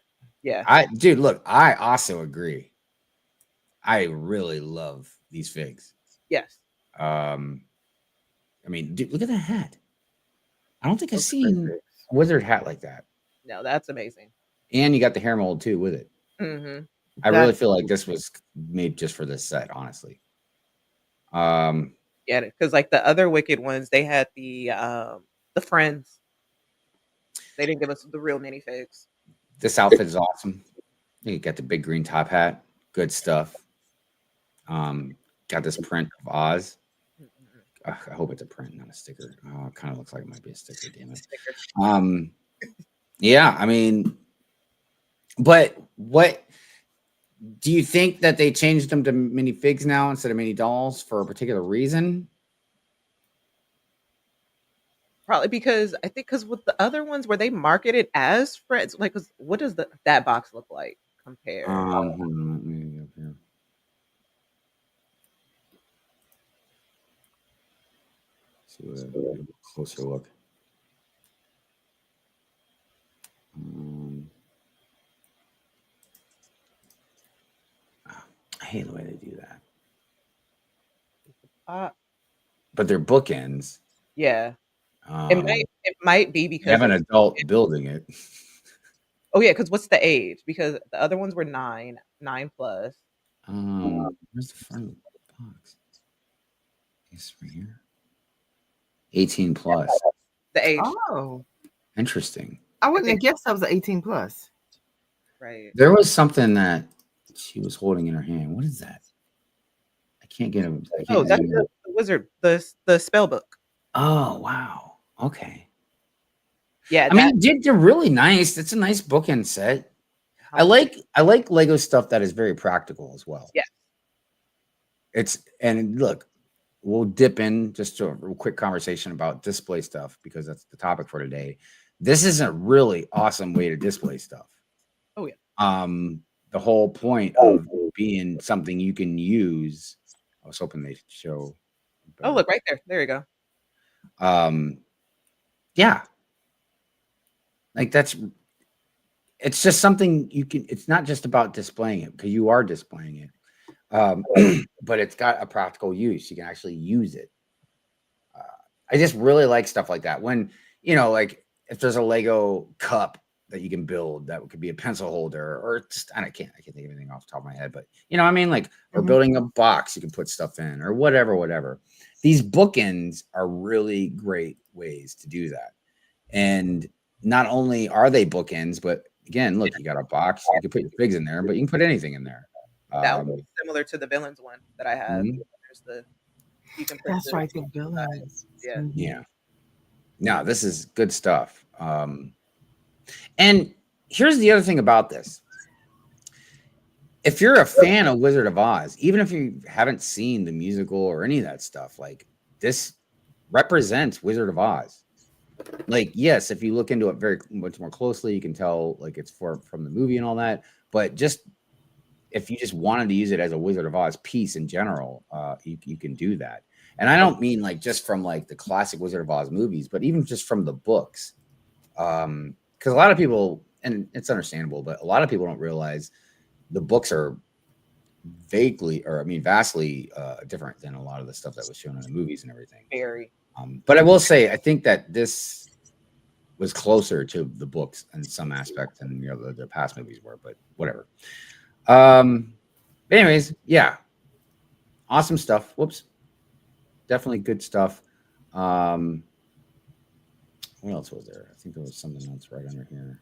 Yeah. dude, look, I also agree. I really love these figs. Yes. I mean, dude, look at that hat. I don't think I've Those seen figs. a wizard hat like that. No, that's amazing. And you got the hair mold too with it. Mm-hmm. I really That's feel like this was made just for this set, honestly. Yeah, because like the other Wicked ones, they had the friends. They didn't give us the real minifigs. This outfit is awesome. You got the big green top hat, good stuff. Got this print of Oz. Ugh, I hope it's a print, not a sticker. Oh, it kind of looks like it might be a sticker. Damn it. Yeah, I mean, but what do you think that they changed them to minifigs now instead of mini dolls for a particular reason? Probably because I think because with the other ones where they marketed as friends, like 'cause what does that box look like compared? Hold on, let me up here. See what a closer look. I hate the way they do that. But they're bookends. Yeah. It might be You because have an of, adult building it. oh yeah, because what's the age? Because the other ones were 9 plus. Where's the front of the box? It's right here. 18 plus. The age, Oh, Interesting. I wouldn't have guessed that was an 18 plus. right? There was something that she was holding in her hand. What is that? I can't get him. Oh, that's the wizard, the spell book. Oh, wow. Okay. Yeah, I mean, they're really nice. It's a nice bookend set. I like Lego stuff that is very practical as well. Yeah. And look, we'll dip in just to a real quick conversation about display stuff because that's the topic for today. This is a really awesome way to display stuff. Oh yeah. The whole point of being something you can use. I was hoping they'd show. Oh, look right there. There you go. Yeah. Like it's just something you can, it's not just about displaying it because you are displaying it. But it's got a practical use. You can actually use it. I just really like stuff like that. When, like if there's a Lego cup that you can build that could be a pencil holder or just, I can't think of anything off the top of my head, but you know what I mean? Like, or building a box you can put stuff in or whatever. These bookends are really great ways to do that. And not only are they bookends, but again, look, you got a box, you can put your figs in there, but you can put anything in there. That was similar to the villains one that I have. There's you can put That's right, the villains. Yeah. Yeah. No, this is good stuff. And here's the other thing about this. If you're a fan of Wizard of Oz, even if you haven't seen the musical or any of that stuff, like this represents Wizard of Oz. Like, yes, if you look into it very much more closely, you can tell like it's from the movie and all that. But just if you just wanted to use it as a Wizard of Oz piece in general, you can do that. And I don't mean like just from like the classic Wizard of Oz movies, but even just from the books. Because a lot of people, and it's understandable, but a lot of people don't realize the books are vastly different than a lot of the stuff that was shown in the movies and everything. Very. But I will say, I think that this was closer to the books in some aspect than the past movies were, but whatever. Anyways, yeah, awesome stuff. Whoops, definitely good stuff. What else was there? I think there was something else right under here.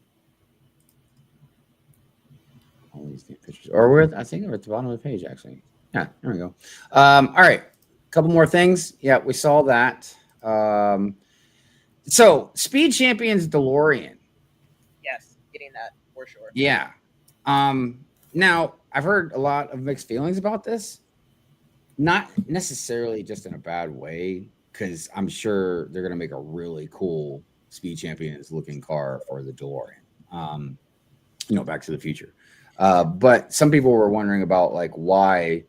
All these new pictures, or I think we're at the bottom of the page actually. Yeah, there we go. All right. couple more things. Yeah, we saw that. So Speed Champions DeLorean. Yes, getting that for sure. Yeah. Now I've heard a lot of mixed feelings about this. Not necessarily just in a bad way, because I'm sure they're gonna make a really cool Speed Champions looking car for the DeLorean. Back to the Future. But some people were wondering about like why,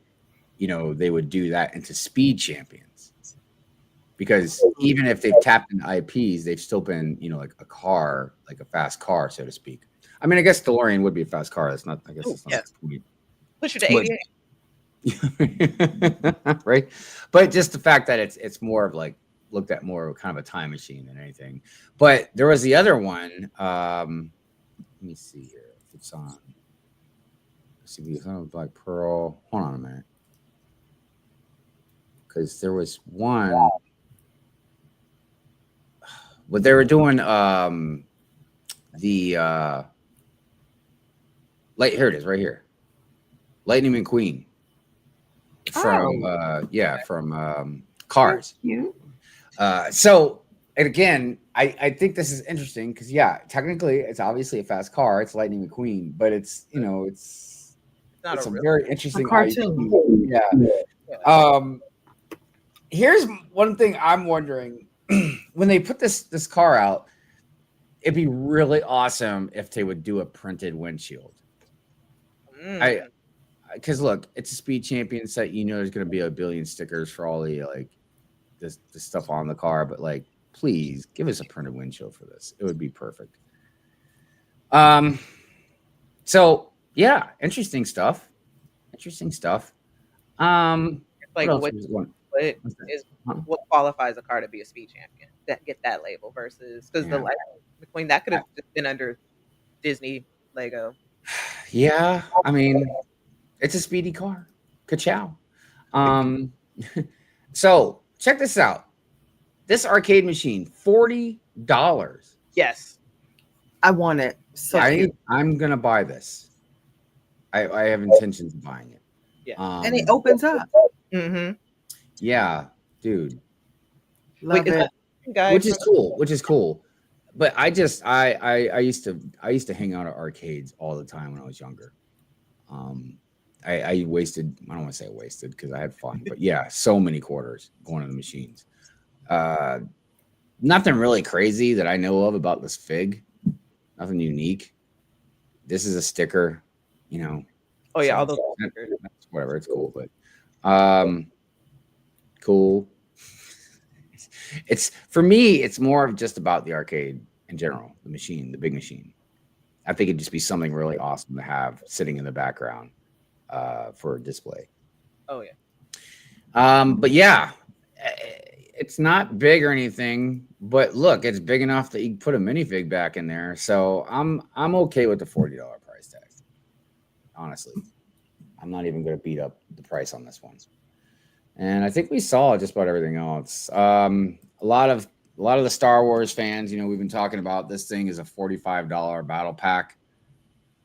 they would do that into Speed Champions. Because even if they've tapped into IPs, they've still been, like a car, like a fast car, so to speak. I mean, I guess DeLorean would be a fast car. That's not, I guess that's not the point. Push it to 88. Right. But just the fact that it's more of like looked at more of kind of a time machine than anything. But there was the other one. Let me see here. If it's on. Let's see, it's on Black Pearl. Hold on a minute. Because there was one. What they were doing, here it is, right here. Lightning McQueen from Cars. So, and again, I think this is interesting because technically it's obviously a fast car. It's Lightning McQueen, but it's it's a very interesting cartoon. Yeah. Here's one thing I'm wondering. When they put this car out, it'd be really awesome if they would do a printed windshield. Because look, it's a Speed Champion set. There's going to be a billion stickers for all the like this stuff on the car, but like, please give us a printed windshield for this. It would be perfect. So yeah, interesting stuff. Like what qualifies a car to be a Speed Champion? That get that label versus because the Lightning McQueen that could have just been under Disney Lego. Yeah, I mean, it's a speedy car. Ka-chow. So check this out. This arcade machine, $40. Yes, I want it. So I'm gonna buy this. I have intentions of buying it. Yeah, and it opens up. Mm-hmm. Yeah, dude. Love it. Which is cool. But I used to hang out at arcades all the time when I was younger. I wasted, I don't want to say I wasted because I had fun, but yeah, so many quarters going to the machines. Nothing really crazy that I know of about this fig. Nothing unique. This is a sticker, Oh yeah, so all those stickers. Whatever, it's cool, but cool. It's for me, it's more of just about the arcade in general, the machine, the big machine. I think it'd just be something really awesome to have sitting in the background for a display. Oh yeah. But yeah, it's not big or anything, but look, it's big enough that you can put a minifig back in there. So I'm okay with the $40 price tag. Honestly, I'm not even going to beat up the price on this one. And I think we saw just about everything else. A lot of the Star Wars fans, we've been talking about this thing is a $45 battle pack.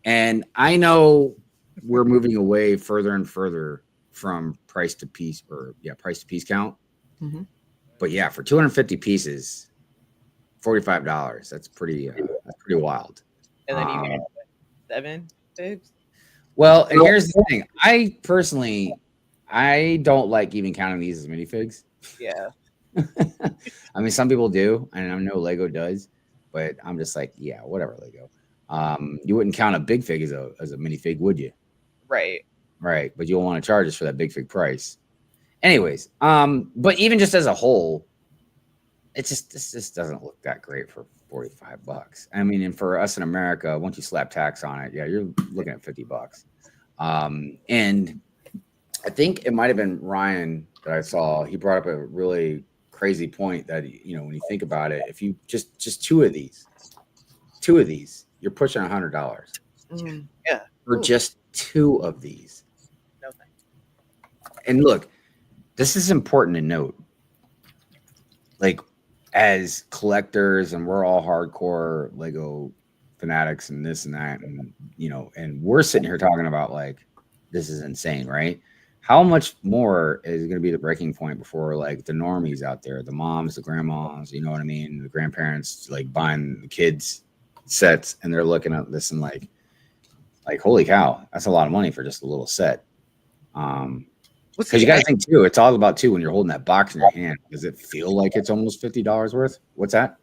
And I know we're moving away further and further from price to piece count. Mm-hmm. But yeah, for 250 pieces, $45. That's pretty wild. And then you get 7 figs. Well, and here's the thing. I don't like even counting these as minifigs. Yeah. I mean, some people do, and I know Lego does, but I'm just like, yeah, whatever, Lego. You wouldn't count a big fig as a minifig, would you? Right. Right. But you'll want to charge us for that big fig price. Anyways, but even just as a whole, this just doesn't look that great for $45. I mean, and for us in America, once you slap tax on it, yeah, you're looking at $50. And I think it might have been Ryan that I saw. He brought up a really crazy point that, when you think about it, if you just two of these, you're pushing $100. Mm. Yeah. For just 2 of these. No thanks. And look, this is important to note. Like, as collectors, and we're all hardcore Lego fanatics and this and that, and and we're sitting here talking about like, this is insane, right? how much more is going to be the breaking point before like the normies out there, the moms, the grandmas, you know what I mean, the grandparents, like buying the kids sets, and they're looking at this and like holy cow, that's a lot of money for just a little set. Because you got to think too, it's all about too when you're holding that box in your hand. Does it feel like it's almost $50 worth? What's that?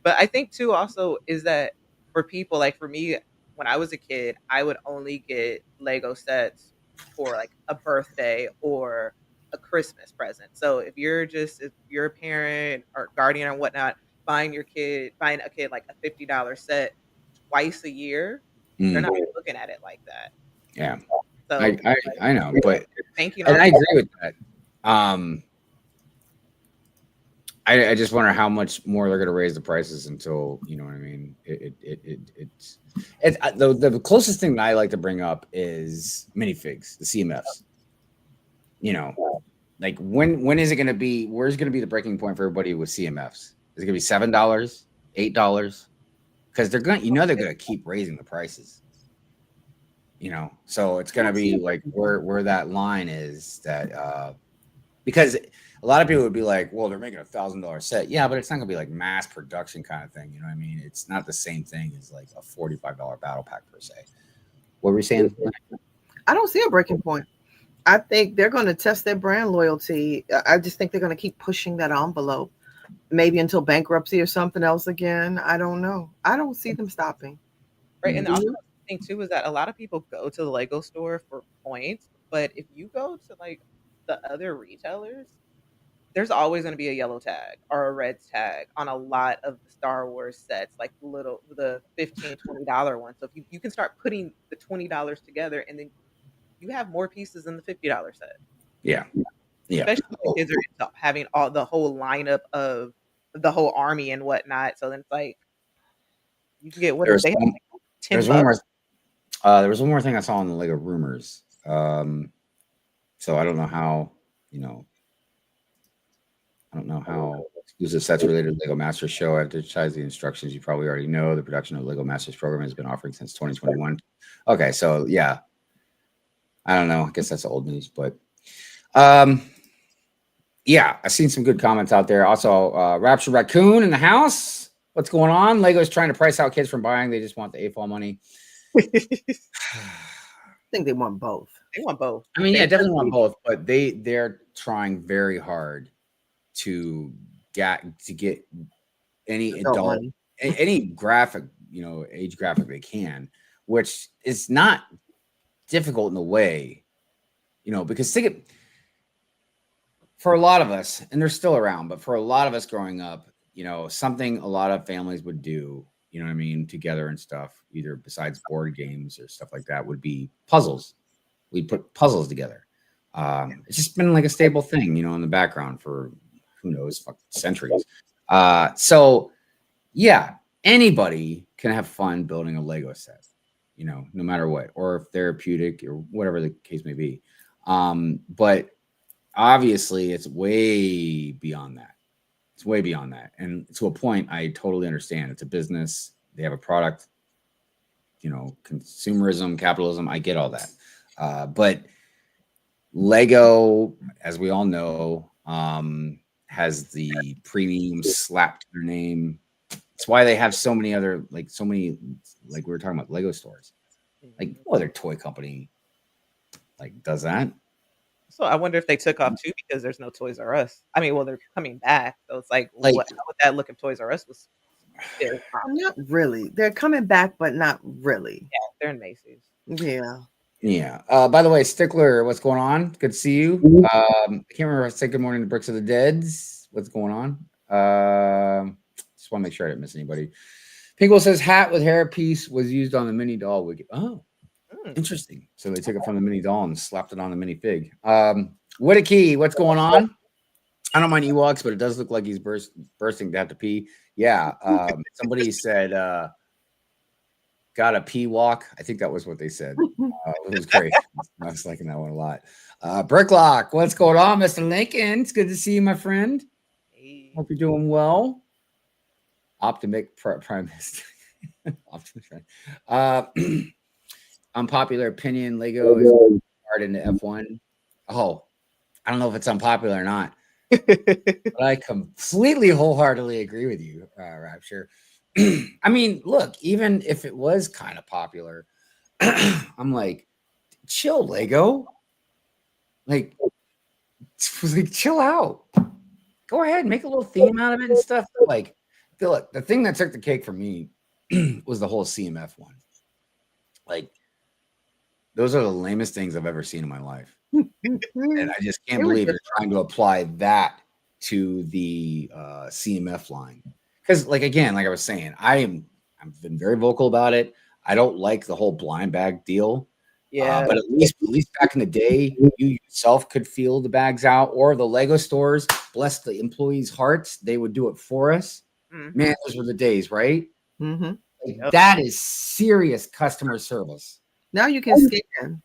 But I think too also is that for people like for me, when I was a kid, I would only get Lego sets for like a birthday or a Christmas present. So if you're a parent or guardian or whatnot, buying a kid like a $50 set twice a year, they're not looking at it like that. Yeah. So I know, but thank you. And I agree with that. I just wonder how much more they're going to raise the prices until, you know what I mean. It's the closest thing that I like to bring up is minifigs, the CMFs. You know, like when is it going to be? Where's going to be the breaking point for everybody with CMFs? Is it going to be $7, $8? Because they're going, they're going to keep raising the prices. You know, so it's going to be like where that line is that because a lot of people would be like, well, they're making $1,000 set. Yeah, but it's not going to be like mass production kind of thing. You know what I mean? It's not the same thing as like a $45 battle pack per se. What were we saying? I don't see a breaking point. I think they're going to test their brand loyalty. I just think they're going to keep pushing that envelope, maybe until bankruptcy or something else again. I don't know. I don't see them stopping. Right. And the other thing too is that a lot of people go to the Lego store for points, but if you go to like the other retailers, there's always going to be a yellow tag or a red tag on a lot of the Star Wars sets, like the $15, $20 ones. So if you can start putting the $20 together, and then you have more pieces than the $50 set. Yeah. Especially when kids are having the whole lineup of the whole army and whatnot. So then it's like you can get what they have, like $10. There was one more thing I saw on the Lego rumors. So I don't know how, exclusive sets related to Lego Masters show. Advertise the instructions. You probably already know the production of Lego Masters program has been offering since 2021. Okay, so yeah, I don't know. I guess that's old news, but yeah, I've seen some good comments out there. Also, Rapture Raccoon in the house. What's going on? Lego's trying to price out kids from buying. They just want the AFOL money. I think they want both. They want both. I mean, yeah, definitely want both, but they're trying very hard to get any adult, any graphic, age graphic they can, which is not difficult in a way, because for a lot of us, and they're still around, but for a lot of us growing up, something a lot of families would do, you know what I mean, together and stuff, either besides board games or stuff like that, would be puzzles. We'd put puzzles together. It's just been like a stable thing, in the background for who knows, centuries. So yeah, anybody can have fun building a Lego set, no matter what, or therapeutic or whatever the case may be. But obviously it's way beyond that. It's way beyond that. And to a point, I totally understand. It's a business. They have a product, consumerism, capitalism. I get all that. But Lego, as we all know, has the premium slap to their name. It's why they have so many other, like we were talking about Lego stores. Like no other toy company does that. So I wonder if they took off too because there's no Toys R Us. I mean, well, they're coming back, so it's like how would that look if Toys R Us was still? Not really. They're coming back, but not really. Yeah, they're in Macy's. Yeah. Yeah. By the way, Stickler, what's going on? Good to see you. I can't remember if I said good morning to Bricks of the Deads. What's going on? Just want to make sure I didn't miss anybody. Pingle says hat with hair piece was used on the mini doll wig. Oh, interesting. So they took it from the mini doll and slapped it on the mini fig. Whittaky, what's going on? I don't mind Ewoks, but it does look like he's bursting to have to pee. Yeah. Somebody said got a pee walk. I think that was what they said. It was great. I was liking that one a lot. Bricklock, what's going on, Mr. Lincoln? It's good to see you, my friend. Hey. Hope you're doing well. Optimic Prime Minister. Unpopular opinion, Lego is hard into F1. Oh, I don't know if it's unpopular or not, but I completely wholeheartedly agree with you, Rapture. I mean, look, even if it was kind of popular, I'm like, chill, Lego. Like, chill out. Go ahead, make a little theme out of it and stuff. Like, look, the thing that took the cake for me was the whole CMF one. Like, those are the lamest things I've ever seen in my life. And I just can't believe they're trying to apply that to the CMF line. Because, like, again, like I was saying, I've been very vocal about it. I don't like the whole blind bag deal. Yeah. But at least back in the day, you yourself could feel the bags out, or the Lego stores, bless the employees' hearts, they would do it for us. Mm-hmm. Man, those were the days, right? Mm-hmm. Like, that is serious customer service. Now you can scan.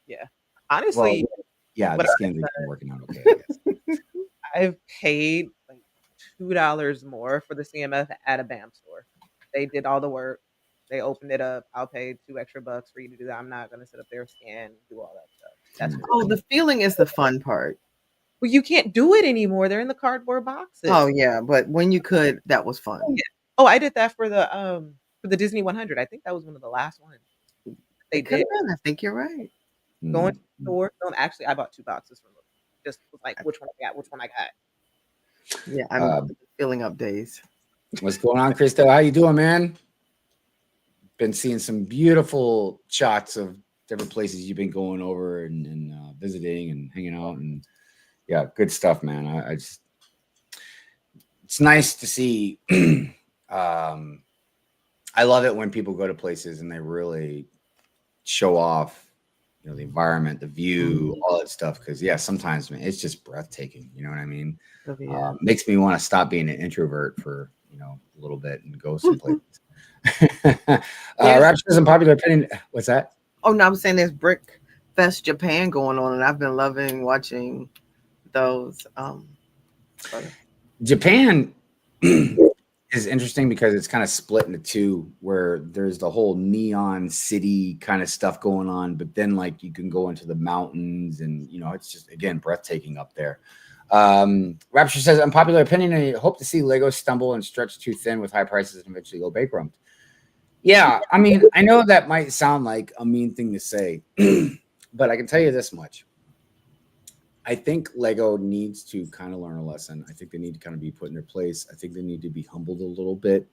Yeah. Honestly, well, yeah, the scans are working out okay, I guess. I've paid like $2 more for the CMF at a BAM store. They did all the work. They opened it up. I'll pay $2 extra for you to do that. I'm not going to sit up there, scan, do all that stuff. That's the feeling is the fun part. Well, you can't do it anymore. They're in the cardboard boxes. Oh yeah, but when you could, that was fun. Oh, yeah. Oh, I did that for the Disney 100. I think that was one of the last ones they did. I think you're right. Going to the store. No, actually, I bought 2 boxes from them. Just like which one I got. Yeah, I'm filling up days. What's going on, Christo? How you doing, man? Been seeing some beautiful shots of different places you've been going over and visiting and hanging out, and yeah, good stuff, man. I just, it's nice to see. I love it when people go to places and they really show off, the environment, the view, all that stuff. Because yeah, sometimes, man, it's just breathtaking. You know what I mean? Yeah. Makes me want to stop being an introvert for a little bit and go someplace. Rapture's unpopular opinion. What's that? Oh no, I'm saying there's Brick Fest Japan going on, and I've been loving watching those. Japan is interesting because it's kind of split into two, where there's the whole neon city kind of stuff going on, but then like you can go into the mountains and it's just, again, breathtaking up there. Rapture says, unpopular opinion, I hope to see Lego stumble and stretch too thin with high prices and eventually go bankrupt. Yeah, I mean, I know that might sound like a mean thing to say, but I can tell you this much. I think Lego needs to kind of learn a lesson. I think they need to kind of be put in their place. I think they need to be humbled a little bit,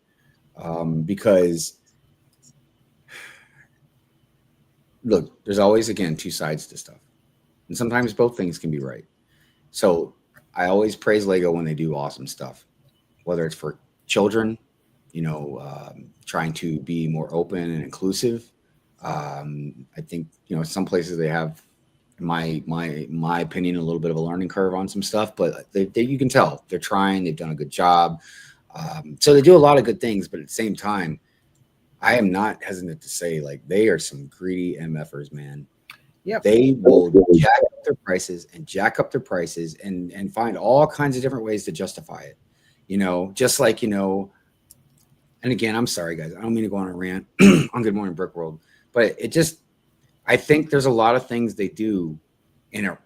because look, there's always, again, two sides to stuff. And sometimes both things can be right. So I always praise Lego when they do awesome stuff, whether it's for children, trying to be more open and inclusive. I think, some places they have, in my opinion, a little bit of a learning curve on some stuff, but you can tell they're trying, they've done a good job. So they do a lot of good things, but at the same time, I am not hesitant to say, like, they are some greedy MFers, man. Yep. They will jack up their prices and find all kinds of different ways to justify it. Just like, and again, I'm sorry, guys, I don't mean to go on a rant on Good Morning Brick World, but I think there's a lot of things they do, and it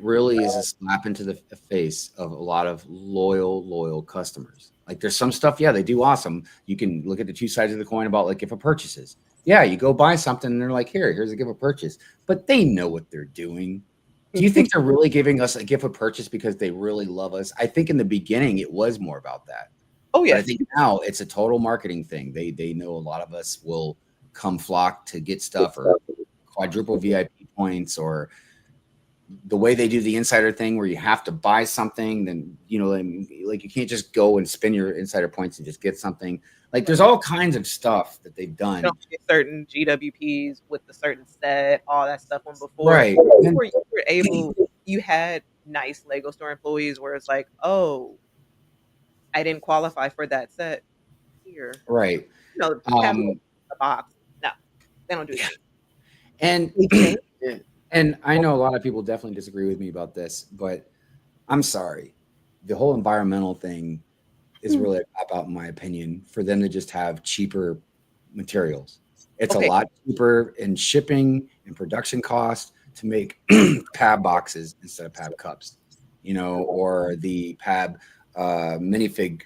really is a slap into the face of a lot of loyal customers. Like, there's some stuff, yeah, they do awesome. You can look at the two sides of the coin about, like, gift of purchases. Yeah, you go buy something and they're like, here's a gift of purchase, but they know what they're doing. Do you think they're really giving us a gift of purchase because they really love us? I think in the beginning it was more about that. Oh yeah. But I think now it's a total marketing thing. They know a lot of us will come flock to get stuff, or quadruple VIP points, or the way they do the insider thing where you have to buy something, then like you can't just go and spend your insider points and just get something. Like, there's all kinds of stuff that they've done. Get certain GWPs with the certain set, all that stuff on before. Right. Before you were able, you had nice Lego store employees where it's like, oh, I didn't qualify for that set here. Right. The box. No, they don't do that. And I know a lot of people definitely disagree with me about this, but I'm sorry. The whole environmental thing is really a cop out, in my opinion, for them to just have cheaper materials. It's a lot cheaper in shipping and production cost to make pab boxes instead of pab cups, you know, or the pab minifig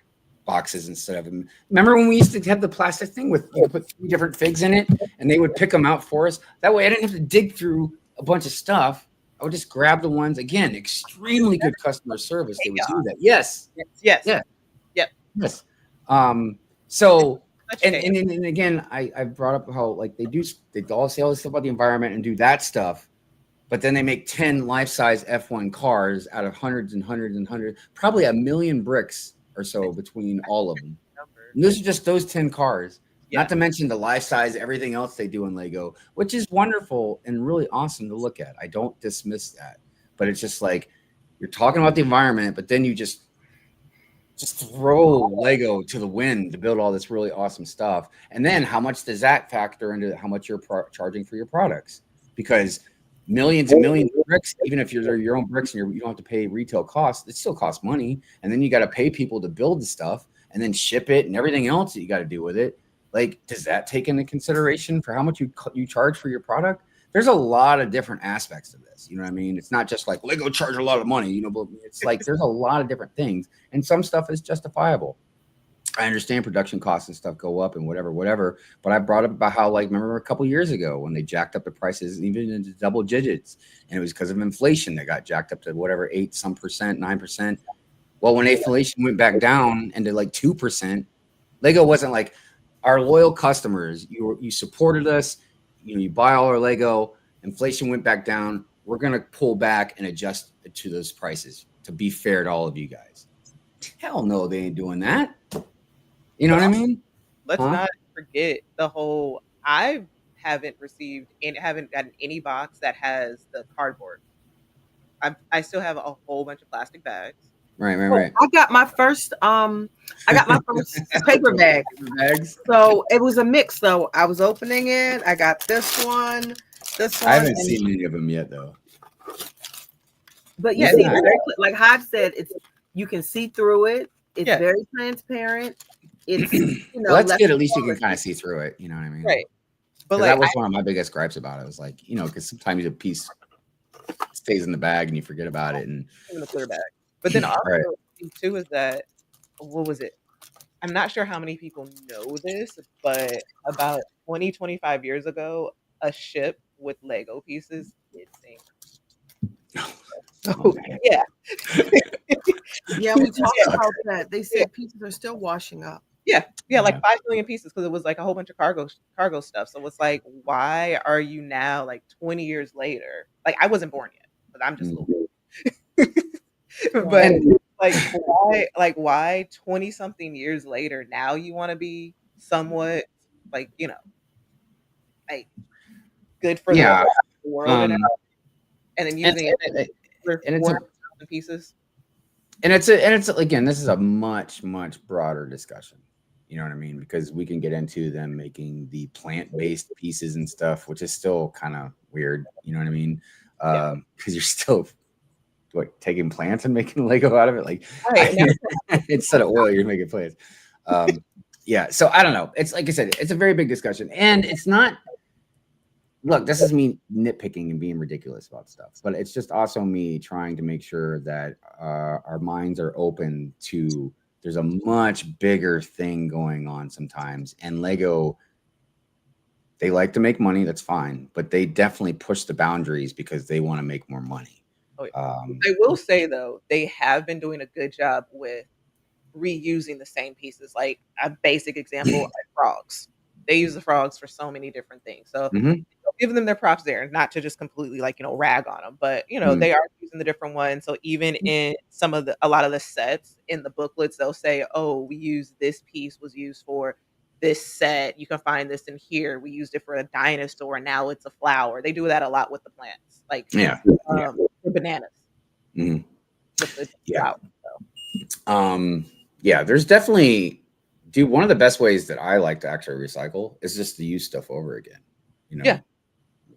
boxes instead of them. Remember when we used to have the plastic thing with you could put 3 different figs in it and they would pick them out for us? That way I didn't have to dig through a bunch of stuff. I would just grab the ones, again, extremely good customer service. They would do that. Yes. Yes. Yeah. Yep. Yes. So, and again, I brought up how like they all say all this stuff about the environment and do that stuff, but then they make 10 life-size F1 cars out of hundreds and hundreds and hundreds, probably 1 million bricks or so between all of them. And those are just those 10 cars, not to mention the life-size, everything else they do in Lego, which is wonderful and really awesome to look at. I don't dismiss that, but it's just like you're talking about the environment, but then you just throw Lego to the wind to build all this really awesome stuff. And then how much does that factor into how much you're charging for your products? Because millions and millions of bricks, even if you're your own bricks and you don't have to pay retail costs, it still costs money. And then you got to pay people to build the stuff and then ship it and everything else that you got to do with it. Like, does that take into consideration for how much you charge for your product? There's a lot of different aspects to this. You know what I mean? It's not just like Lego charge a lot of money, you know, but it's like there's a lot of different things and some stuff is justifiable. I understand production costs and stuff go up and whatever. But I brought up about how, like, remember a couple years ago when they jacked up the prices even into double digits, and it was because of inflation that got jacked up to whatever 8% 9%. Well, when inflation went back down into like 2%, Lego wasn't like, our loyal customers, you supported us, you know, you buy all our Lego, inflation went back down, we're going to pull back and adjust to those prices to be fair to all of you guys. Hell no, they ain't doing that. You know what I mean? Let's not forget the whole, I haven't gotten any box that has the cardboard. I still have a whole bunch of plastic bags. Right. I got my first paper bag. Bags. So it was a mix though. I was opening it. I got this one. I haven't seen any of them yet though. But yeah, see, it's very, like Hive said, you can see through it. It's very transparent. It's well, that's good. At least you can kind of see through it. You know what I mean? Right. But like, that was one of my biggest gripes about it. It was like, you know, because sometimes a piece stays in the bag and you forget about it, and in the clear bag. But then also too is that, what was it? I'm not sure how many people know this, but about 25 years ago, a ship with Lego pieces did sink. Oh, yeah. Yeah, we talked about that. They said pieces are still washing up. Yeah, like 5 million pieces because it was like a whole bunch of cargo stuff. So it's like, why are you now, like 20 years later? Like, I wasn't born yet, but I'm just a little but why 20 something years later now you want to be somewhat like, you know, like good for the world and then using it for pieces. And it's again, this is a much broader discussion. You know what I mean? Because we can get into them making the plant-based pieces and stuff, which is still kind of weird. You know what I mean? Because you're still taking plants and making Lego out of it, like instead of oil, you're making plants. So I don't know. It's like I said, it's a very big discussion, and it's not. Look, this is me nitpicking and being ridiculous about stuff, but it's just also me trying to make sure that our minds are open to. There's a much bigger thing going on sometimes, and Lego. They like to make money. That's fine, but they definitely push the boundaries because they want to make more money. I will say though, they have been doing a good job with reusing the same pieces. Like a basic example, like frogs. They use the frogs for so many different things. So give them their props there, not to just completely like, you know, rag on them, but you know, they are using the different ones. So even in a lot of the sets in the booklets, they'll say, oh, we use this piece was used for this set. You can find this in here. We used it for a dinosaur. Now it's a flower. They do that a lot with the plants. Like, the bananas. There's definitely, dude, one of the best ways that I like to actually recycle is just to use stuff over again. You know,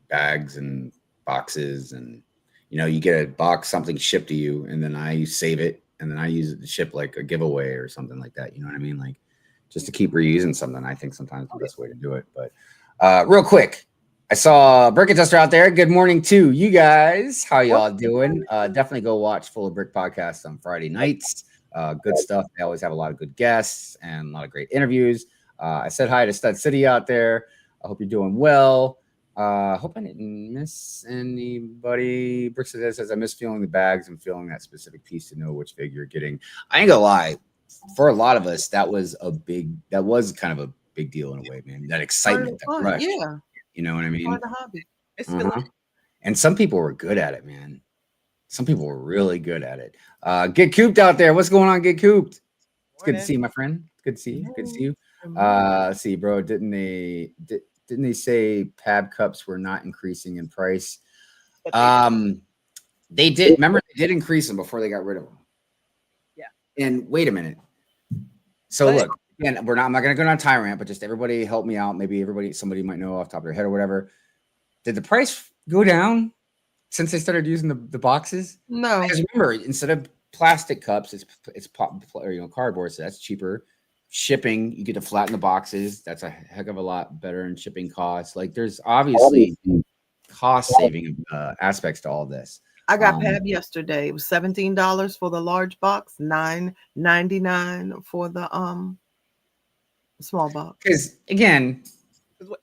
bags and boxes, and you know, you get a box, something shipped to you, and then I save it, and then I use it to ship like a giveaway or something like that. You know what I mean? Like, just to keep reusing something, I think sometimes the best way to do it. But real quick, I saw Brick Adjuster out there. Good morning to you guys. How y'all doing? Definitely go watch Full of Brick podcast on Friday nights. Good stuff. They always have a lot of good guests and a lot of great interviews. I said hi to Stud City out there. I hope you're doing well. Hope I didn't miss anybody. Brick says, I miss feeling the bags and feeling that specific piece to know which figure you're getting. I ain't gonna lie. For a lot of us, that was kind of a big deal in a way, man. That excitement, that rush. Yeah. You know what I mean? Part of the hobby. It's still And some people were good at it, man. Some people were really good at it. Get cooped out there. What's going on? Get cooped. It's good to see you, my friend. Good to see you. Good to see you. Let's see, bro. Didn't they say Pab cups were not increasing in price? They did. Remember, they did increase them before they got rid of them. Yeah. And wait a minute. So look, again, I'm not going to go on a tyrant, but just everybody help me out. Maybe somebody might know off the top of their head or whatever. Did the price go down since they started using the boxes? No. Because remember, instead of plastic cups, it's cardboard, so that's cheaper. Shipping, you get to flatten the boxes. That's a heck of a lot better in shipping costs. Like, there's obviously cost saving aspects to all this. I got Pab yesterday. It was $17 for the large box, $9.99 for the small box. Because again,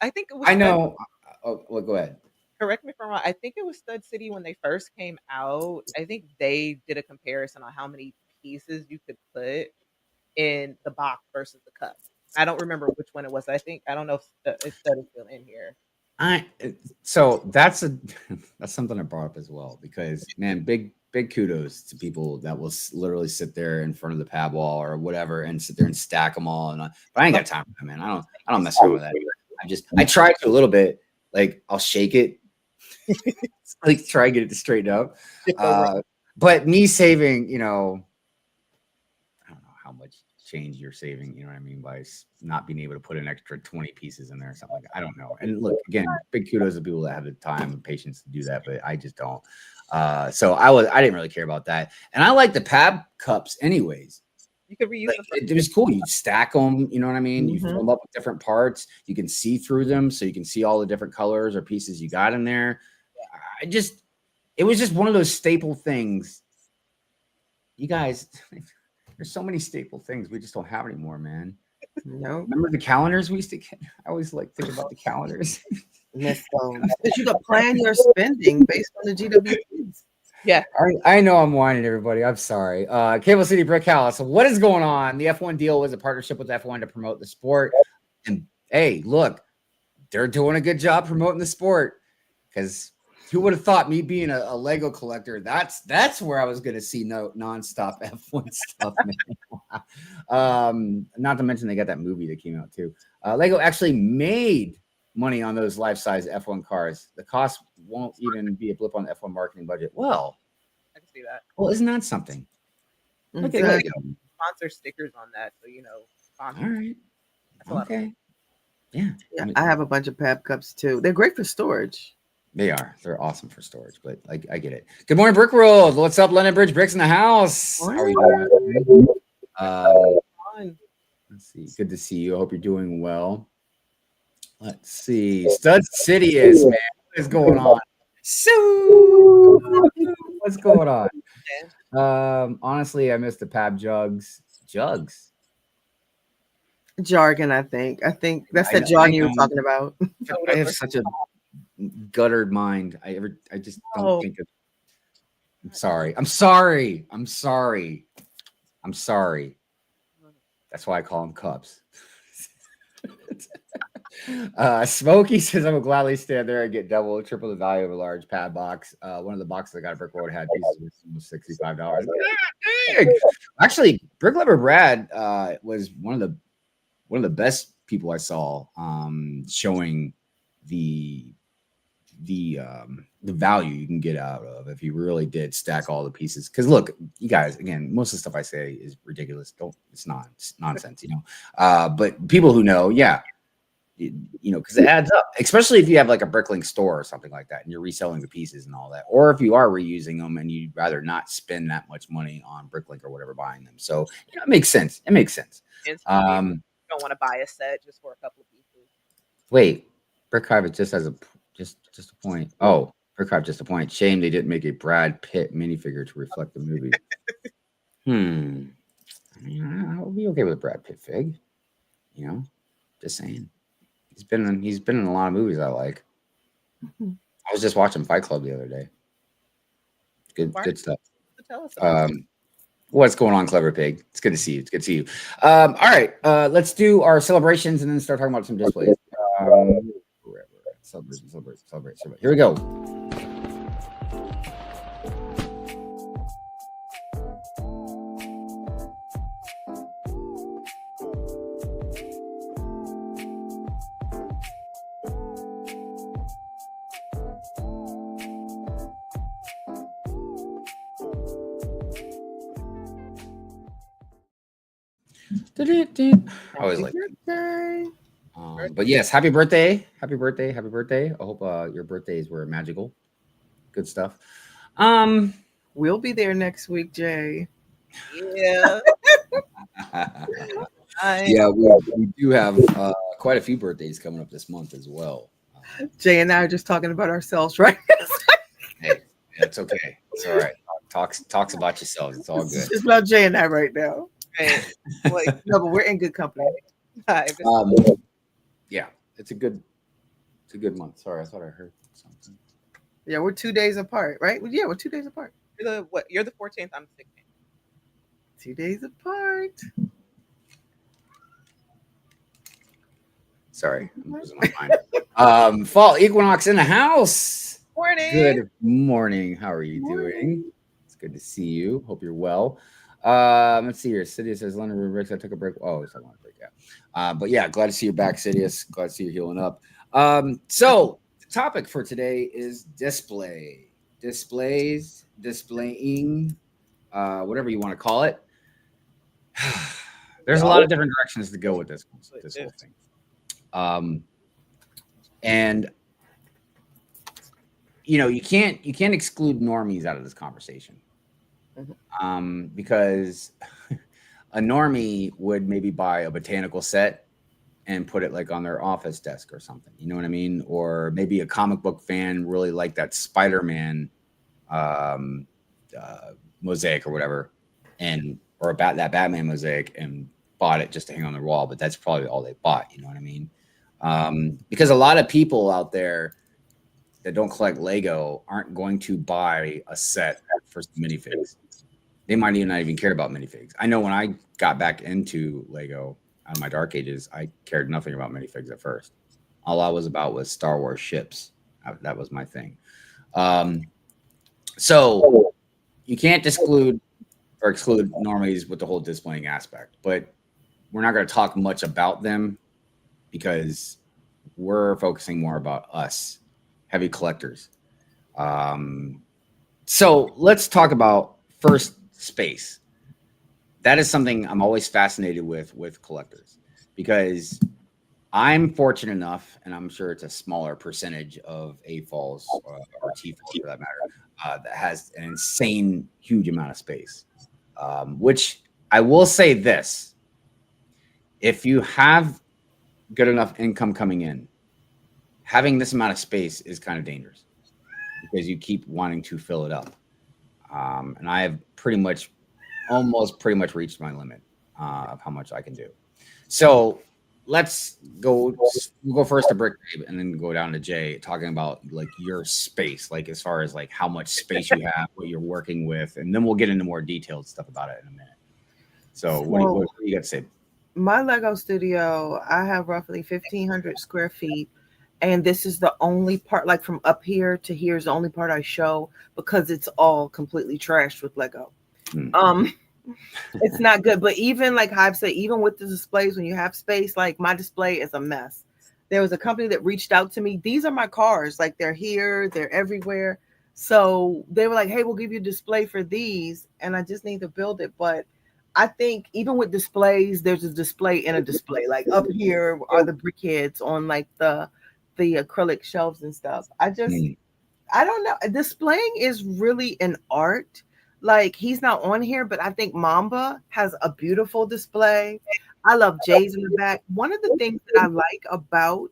I think it was. I know. Well, go ahead. Correct me if I'm wrong. I think it was Stud City when they first came out. I think they did a comparison on how many pieces you could put in the box versus the cup. I don't remember which one it was. I don't know if Stud is still in here. So that's something I brought up as well, because man, big kudos to people that will literally sit there in front of the pad wall or whatever and sit there and stack them all. But I ain't got time for that, man. I don't mess around with that. I try to a little bit. Like, I'll shake it, like try to get it to straighten up. But me saving, I don't know how much change you're saving, you know what I mean, by not being able to put an extra 20 pieces in there or something like that. I don't know. And look, again, big kudos to people that have the time and patience to do that, but I just don't. So I didn't really care about that. And I like the Pab cups anyways. You could reuse them. It was cool. You stack them, you know what I mean? You fill them up with different parts. You can see through them, so you can see all the different colors or pieces you got in there. It was just one of those staple things. You guys, there's so many staple things we just don't have anymore, man. No. Remember the calendars we used to get? I always like think about the calendars. Miss those. You could plan your spending based on the GWPs. Yeah, I know I'm whining everybody. I'm sorry. Cable City Brick House. What is going on? The F1 deal was a partnership with F1 to promote the sport. And hey, look, they're doing a good job promoting the sport, because who would have thought, me being a Lego collector, that's where I was going to see nonstop F1 stuff. Not to mention they got that movie that came out too. Lego actually made money on those life-size F1 cars. The cost won't even be a blip on the F1 marketing budget. Well, I can see that. Well, isn't that something? Exactly. Okay. Sponsor stickers on that, so sponsor. All right. Okay. Yeah. I have a bunch of Pab cups too. They're great for storage. They are. They're awesome for storage, but I get it. Good morning, Brick World. What's up, London Bridge Bricks in the house? How are you doing? Let's see. Good to see you. I hope you're doing well. Let's see. Stud City is, man. What is going on? What's going on? Honestly, I missed the Pab jugs. Jargon, I think. That's the jargon you were talking about. I have such a guttered mind. I just don't think of. I'm sorry. That's why I call them cups. Smokey says, I will gladly stand there and get double or triple the value of a large pad box. One of the boxes I got at Brick World had pieces almost $65. Actually, Brick Lover Brad was one of the best people I saw showing the value you can get out of if you really did stack all the pieces. Because look, you guys, again, most of the stuff I say is ridiculous. It's nonsense, but people who know, because it adds up, especially if you have like a Bricklink store or something like that and you're reselling the pieces and all that, or if you are reusing them and you'd rather not spend that much money on Bricklink or whatever buying them. So it makes sense. You don't want to buy a set just for a couple of pieces. Wait, Brick Hive just has Just a point. Oh, Brickcraft, just a point. Shame they didn't make a Brad Pitt minifigure to reflect the movie. I mean, I'll be okay with a Brad Pitt fig. You know, just saying. He's been in a lot of movies I like. I was just watching Fight Club the other day. Good stuff. Tell us about What's going on, Clever Pig? It's good to see you. It's good to see you. All right, let's do our celebrations and then start talking about some displays. Celebrate. Here we go. I always like that. But yes, happy birthday. I hope your birthdays were magical. Good stuff. We'll be there next week, Jay. Yeah. Yeah, we do have quite a few birthdays coming up this month as well. Jay and I are just talking about ourselves, right? Hey, that's okay. It's all right. Talks about yourselves. It's all good. It's about Jay and I right now. Right. No, but we're in good company. Yeah, it's a good month. Sorry, I thought I heard something. Yeah, we're 2 days apart, right? Yeah, we're 2 days apart. You're the 14th. I'm the 16th. 2 days apart. Sorry, I'm losing my mind. Fall equinox in the house. Morning. Good morning. How are you doing? It's good to see you. Hope you're well. Let's see here. Sidious says, Leonard Rubricks, I took a break. Oh, it's not a break, yeah. But yeah, glad to see you back, Sidious. Glad to see you healing up. So the topic for today is display. Displays, displaying, whatever you want to call it. There's a lot of different directions to go with this whole thing. And you know, you can't exclude normies out of this conversation. Because a normie would maybe buy a botanical set and put it like on their office desk or something, you know what I mean? Or maybe a comic book fan really liked that Spider-Man mosaic or whatever, or that Batman mosaic and bought it just to hang on the wall, but that's probably all they bought, you know what I mean? Because a lot of people out there that don't collect Lego aren't going to buy a set for some minifigs. They might not even care about minifigs. I know when I got back into Lego on my dark ages, I cared nothing about minifigs at first. All I was about was Star Wars ships. That was my thing. So you can't exclude normies with the whole displaying aspect, but we're not going to talk much about them because we're focusing more about us, heavy collectors. So let's talk about first space. That is something I'm always fascinated with collectors, because I'm fortunate enough, and I'm sure it's a smaller percentage of AFOLs or TFOLs for that matter, that has an insane huge amount of space. Which I will say this: if you have good enough income coming in, having this amount of space is kind of dangerous because you keep wanting to fill it up. And I have almost pretty much reached my limit of how much I can do. So let's go. We'll go first to Brickbabe and then go down to Jay, talking about like your space, like as far as like how much space you have, what you're working with, and then we'll get into more detailed stuff about it in a minute. So what do you got to say? My Lego studio, I have roughly 1,500 square feet. And this is the only part, like from up here to here is the only part I show because it's all completely trashed with Lego. It's not good. But even like Hive said, even with the displays, when you have space, like my display is a mess. There was a company that reached out to me. These are my cars. Like they're here, they're everywhere. So they were like, hey, we'll give you a display for these. And I just need to build it. But I think even with displays, there's a display in a display. Like up here are the brickheads on like the acrylic shelves and stuff. I don't know. Displaying is really an art. Like he's not on here, but I think Mamba has a beautiful display. I love Jay's in the back. One of the things that I like about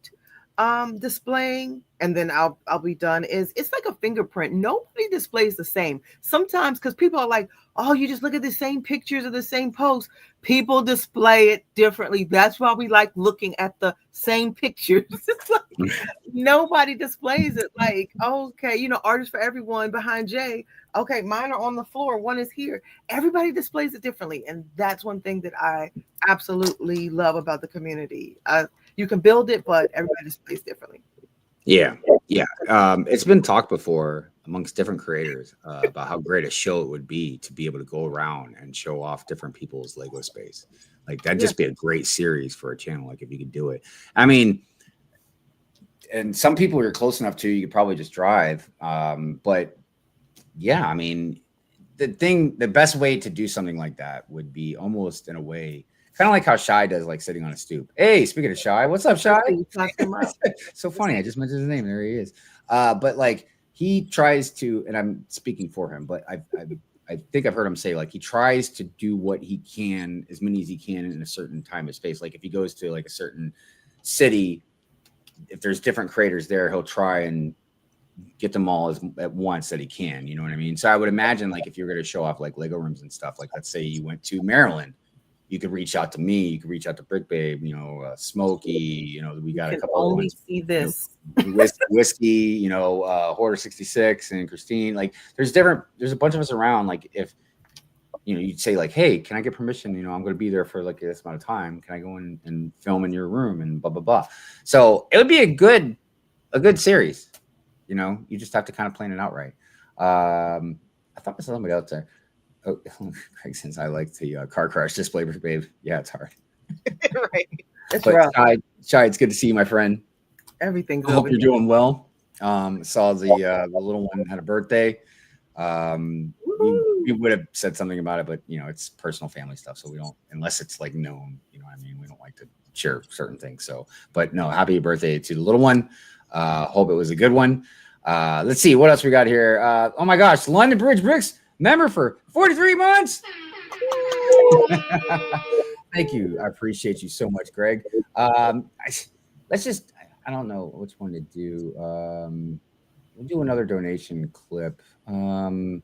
displaying, and then I'll be done, is it's like a fingerprint. Nobody displays the same. Sometimes, because people are like, oh, you just look at the same pictures of the same post. People display it differently. That's why we like looking at the same pictures. It's like nobody displays it like, okay, you know, artists for everyone behind Jay. Okay, mine are on the floor, one is here. Everybody displays it differently, and that's one thing that I absolutely love about the community. You can build it, but everybody displays differently. Yeah. It's been talked before amongst different creators about how great a show it would be to be able to go around and show off different people's Lego space. Like that'd just be a great series for a channel. Like if you could do it. I mean, and some people you're close enough to, you could probably just drive. But yeah, I mean, the best way to do something like that would be almost in a way, kind of like how Shy does, like sitting on a stoop. Hey, speaking of Shy, what's up, Shy? So funny. I just mentioned his name. There he is. But like he tries to, and I'm speaking for him, but I think I've heard him say like he tries to do what he can, as many as he can in a certain time and space. Like if he goes to like a certain city, if there's different creators there, he'll try and get them all at once that he can. You know what I mean? So I would imagine like if you're going to show off like Lego rooms and stuff, like let's say you went to Maryland, you could reach out to me. You could reach out to BrickBabe. You know, Smokey. You know, we got a couple. Only ones, see this whiskey. You know, Hoarder 66 and Christine. Like, there's a bunch of us around. Like, if you know, you'd say like, hey, can I get permission? You know, I'm going to be there for like this amount of time. Can I go in and film in your room and blah blah blah. So it would be a good series. You know, you just have to kind of plan it out right. I thought I saw somebody else there. Oh, Craig, since I like the car crash display, babe. Yeah, it's hard. Right. It's rough. Shy, it's good to see you, my friend. Everything's I hope you're doing well. Saw the little one had a birthday. We would have said something about it, but you know, it's personal family stuff, so we don't, unless it's like known, you know what I mean? We don't like to share certain things. So, but no, happy birthday to the little one. Hope it was a good one. Let's see what else we got here. Oh my gosh, London Bridge Bricks member for 43 months. Thank you. I appreciate you so much, Greg. Let's just, I don't know which one to do. We'll do another donation clip. Gosh, I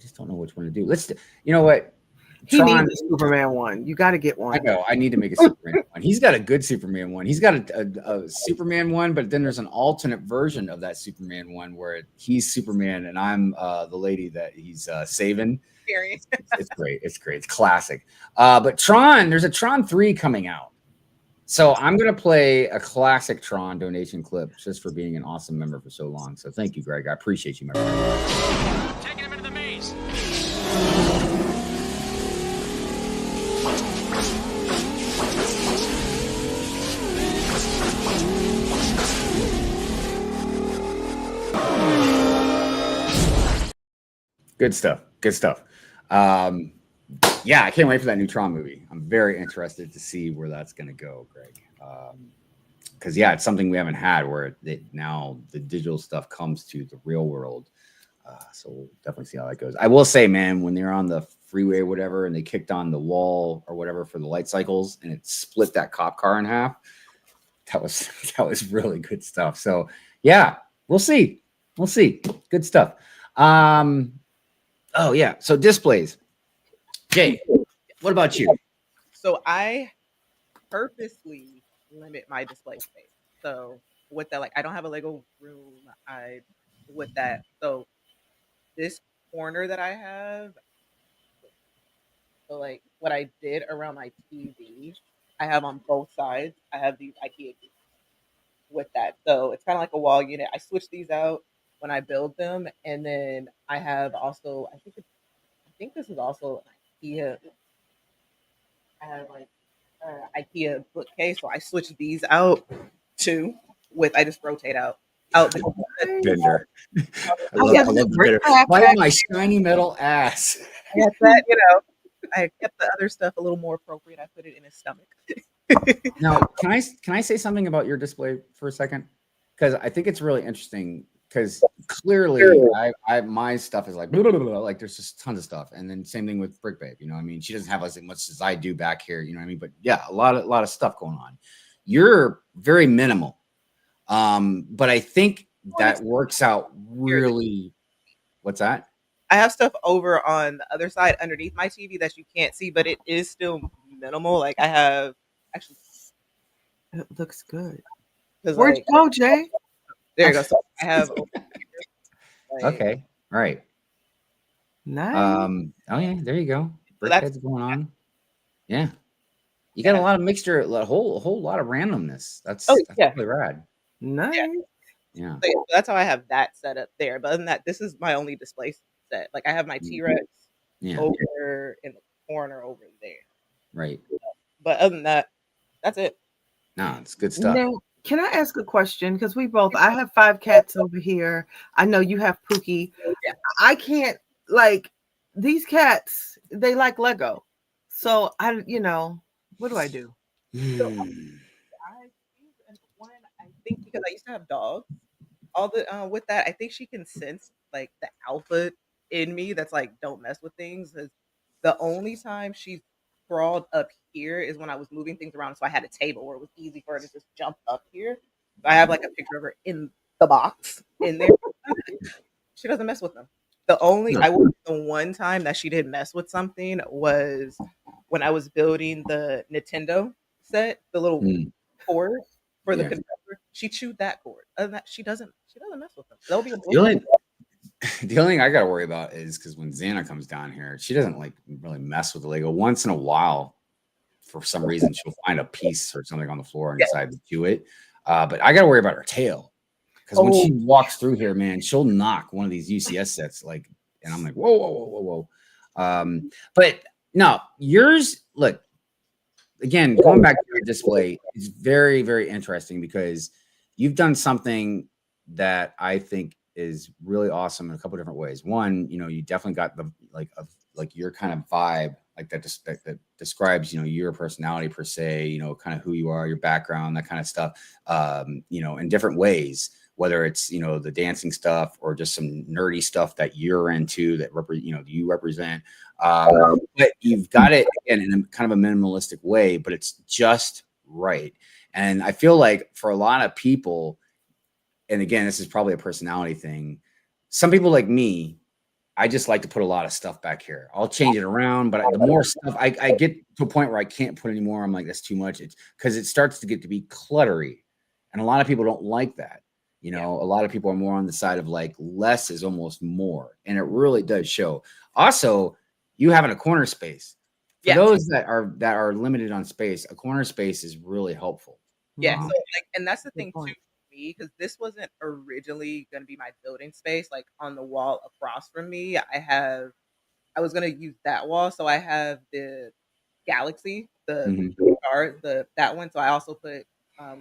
just don't know which one to do. You know what? He needs a Superman one. You got to get one. I know. I need to make a Superman one. He's got a good Superman one. He's got a Superman one, but then there's an alternate version of that Superman one where he's Superman and I'm the lady that he's saving. It's great. It's great. It's classic. But Tron, there's a Tron 3 coming out. So I'm going to play a classic Tron donation clip just for being an awesome member for so long. So thank you, Greg. I appreciate you, my friend. Taking him into the maze. Good stuff. Good stuff. Yeah, I can't wait for that new Tron movie. I'm very interested to see where that's going to go, Greg. Because, yeah, it's something we haven't had where now the digital stuff comes to the real world. So we'll definitely see how that goes. I will say, man, when they're on the freeway or whatever and they kicked on the wall or whatever for the light cycles and it split that cop car in half, that was really good stuff. So, yeah, we'll see. We'll see. Good stuff. Oh, yeah. So displays. Jay, what about you? So I purposely limit my display space. So with that, like I don't have a Lego room. So this corner that I have, so like what I did around my TV, I have on both sides. I have these IKEA keys with that. So it's kind of like a wall unit. I switch these out when I build them, and then I have also I think this is also an IKEA. I have like IKEA bookcase, so I switch these out too. I just rotate out the Bender. I love the bender. Why my shiny metal ass? Yes, that, you know, I kept the other stuff a little more appropriate. I put it in his stomach. Now, can I say something about your display for a second? Because I think it's really interesting. Because clearly, my stuff is like blah, blah, blah, blah, like there's just tons of stuff, and then same thing with BrickBabe. You know, what I mean, she doesn't have as much as I do back here. You know what I mean? But yeah, a lot of stuff going on. you're very minimal. But I think that works out really. What's that? I have stuff over on the other side underneath my TV that you can't see, but it is still minimal. Like I have actually, It looks good. Where'd you go, Jay? There you go. So I have. Okay. All right. Nice. Oh yeah, there you go. So Brickhead's going on. Yeah. You got a lot of mixture, a whole lot of randomness. That's really rad. Nice. Yeah. So that's how I have that set up there. But other than that, this is my only display set. Like I have my T-Rex over in the corner over there. Right. But other than that, that's it. No, it's good stuff. Now, can I ask a question? Because I have 5 cats over here. I know you have Pookie. Yeah. I can't, like, these cats, they like Lego. So what do I do? So I think because I used to have dogs, all the with that, I think she can sense like the alpha in me that's like, don't mess with things. The only time she crawled up here is when I was moving things around. So I had a table where it was easy for her to just jump up here. So I have like a picture of her in the box in there. She doesn't mess with them. The one time that she did mess with something was when I was building the Nintendo set, the little cord for the controller. She chewed that cord. Other than that, she doesn't mess with them. That'll be the only thing I gotta worry about is because when Xana comes down here, she doesn't like really mess with the Lego. Once in a while, for some reason, she'll find a piece or something on the floor and decide to chew it. But I gotta worry about her tail. Because when she walks through here, man, she'll knock one of these UCS sets, like, and I'm like, whoa. But no, yours, look, again, going back to your display, is very, very interesting because you've done something that I think is really awesome in a couple different ways. One, you definitely got the like your kind of vibe, like that describes, your personality per se, kind of who you are, your background, that kind of stuff, in different ways. Whether it's, the dancing stuff or just some nerdy stuff that you're into that you represent. But you've got it again in a kind of a minimalistic way, but it's just right. And I feel like for a lot of people, and again, this is probably a personality thing. Some people like me, I just like to put a lot of stuff back here. I'll change it around, but the more stuff I get to a point where I can't put anymore, I'm like, that's too much. It's because it starts to get to be cluttery. And a lot of people don't like that. A lot of people are more on the side of like less is almost more. And it really does show. Also, you having a corner space. For those that are limited on space, a corner space is really helpful. Yeah. So and that's the thing too for me, because this wasn't originally going to be my building space. Like on the wall across from me, I was going to use that wall. So I have the Galaxy, the star, that one. So I also put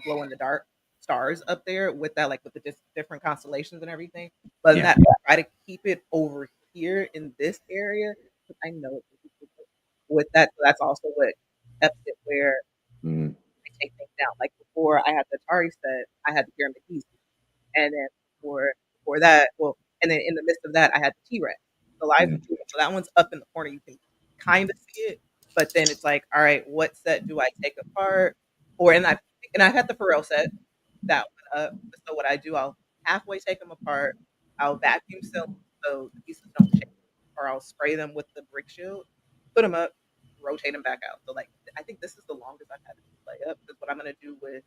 glow in the dark stars up there with that, like with the different constellations and everything. But that I try to keep it over here in this area because I know with that. So that's also what kept it where I take things down. Like before I had the Atari set, I had the Pyramid Keys, and then before that, and then in the midst of that, I had the T-Rex, the live. So that one's up in the corner. You can kind of see it, but then it's like, all right, what set do I take apart? And I've had the Pharrell set. That one up. So what I do, I'll halfway take them apart. I'll vacuum seal them so the pieces don't change, or I'll spray them with the brick shield, put them up, rotate them back out. So like, I think this is the longest I've had to play up. Because what I'm gonna do with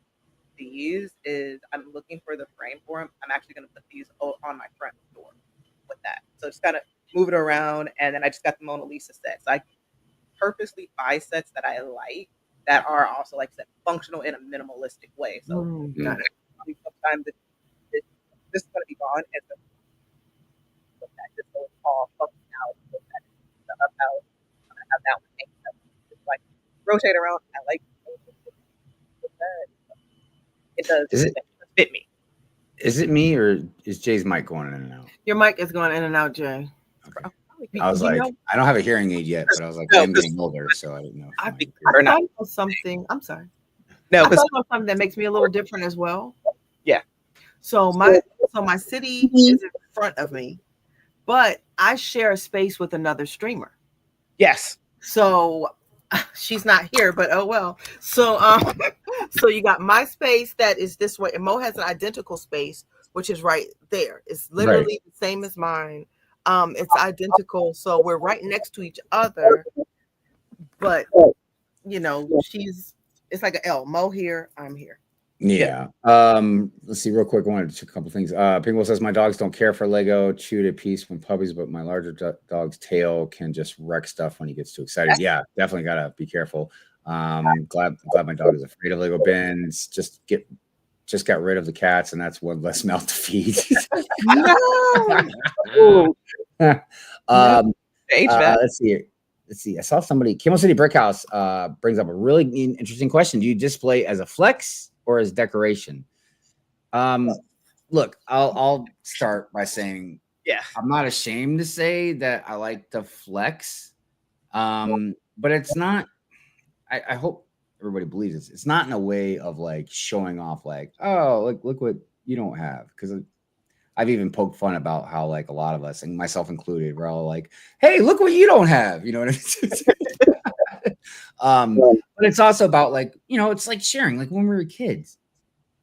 these is I'm looking for the frame for them. I'm actually gonna put these on my front door with that. So just kind of move it around, and then I just got the Mona Lisa set. So I purposely buy sets that I like, that are also, like I said, functional in a minimalistic way. So sometimes this is going to be gone, and so just so it's all functionality. So that the up house, I'm going to have that one hanging up, just like rotate around. I like that. It does fit me. Is it me or is Jay's mic going in and out? Your mic is going in and out, Jay. Okay. I was like, I don't have a hearing aid yet, but I was like, I'm getting older, so I didn't know. I thought of something. I'm sorry. No, I thought of something that makes me a little different as well. Yeah. So my city is in front of me, but I share a space with another streamer. Yes. So she's not here, but oh well. So So you got my space that is this way, and Mo has an identical space, which is right there. It's literally the same as mine. It's identical, so we're right next to each other. But you know, it's like an L. Mo here, I'm here. Yeah. Let's see real quick. I wanted to check a couple things. Pinguel says my dogs don't care for Lego, chewed a piece when puppies, but my larger dog's tail can just wreck stuff when he gets too excited. Yeah, definitely gotta be careful. Glad my dog is afraid of Lego bins. Just got rid of the cats, and that's one less mouth to feed. No. Let's see. I saw somebody. Camel City Brickhouse brings up a really interesting question. Do you display as a flex or as decoration? Look, I'll start by saying, I'm not ashamed to say that I like to flex, but it's not. I hope everybody believes this. It's not in a way of like showing off, like, oh, look what you don't have, because I've even poked fun about how like a lot of us, and myself included, we're all like, hey, look what you don't have, you know what I mean? But it's also about like, you know, it's like sharing, like when we were kids,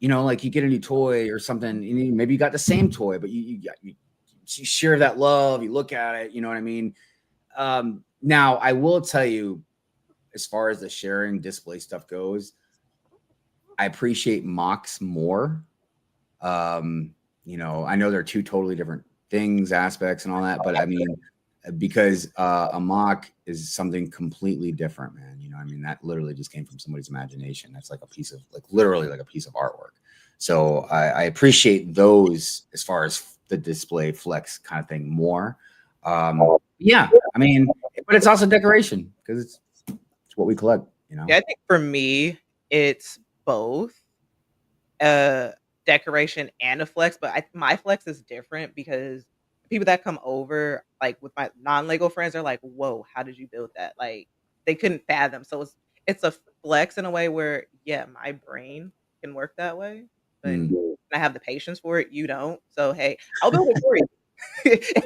you know, like you get a new toy or something, and maybe you got the same toy, but you share that love, you look at it, you know what I mean? Now I will tell you, as far as the sharing display stuff goes, I appreciate mocks more. You know, I know they're two totally different things, aspects and all that, but I mean, because a mock is something completely different, man. You know, I mean, that literally just came from somebody's imagination. That's like a piece of, like, literally like a piece of artwork. So I appreciate those as far as the display flex kind of thing more. Yeah, I mean, but it's also decoration because it's what we collect, you know? Yeah, I think for me, it's both decoration and a flex, but my flex is different because people that come over, like with my non-Lego friends, are like, whoa, how did you build that? Like, they couldn't fathom. So it's a flex in a way where, yeah, my brain can work that way, but I have the patience for it. You don't. So hey, I'll build it for you.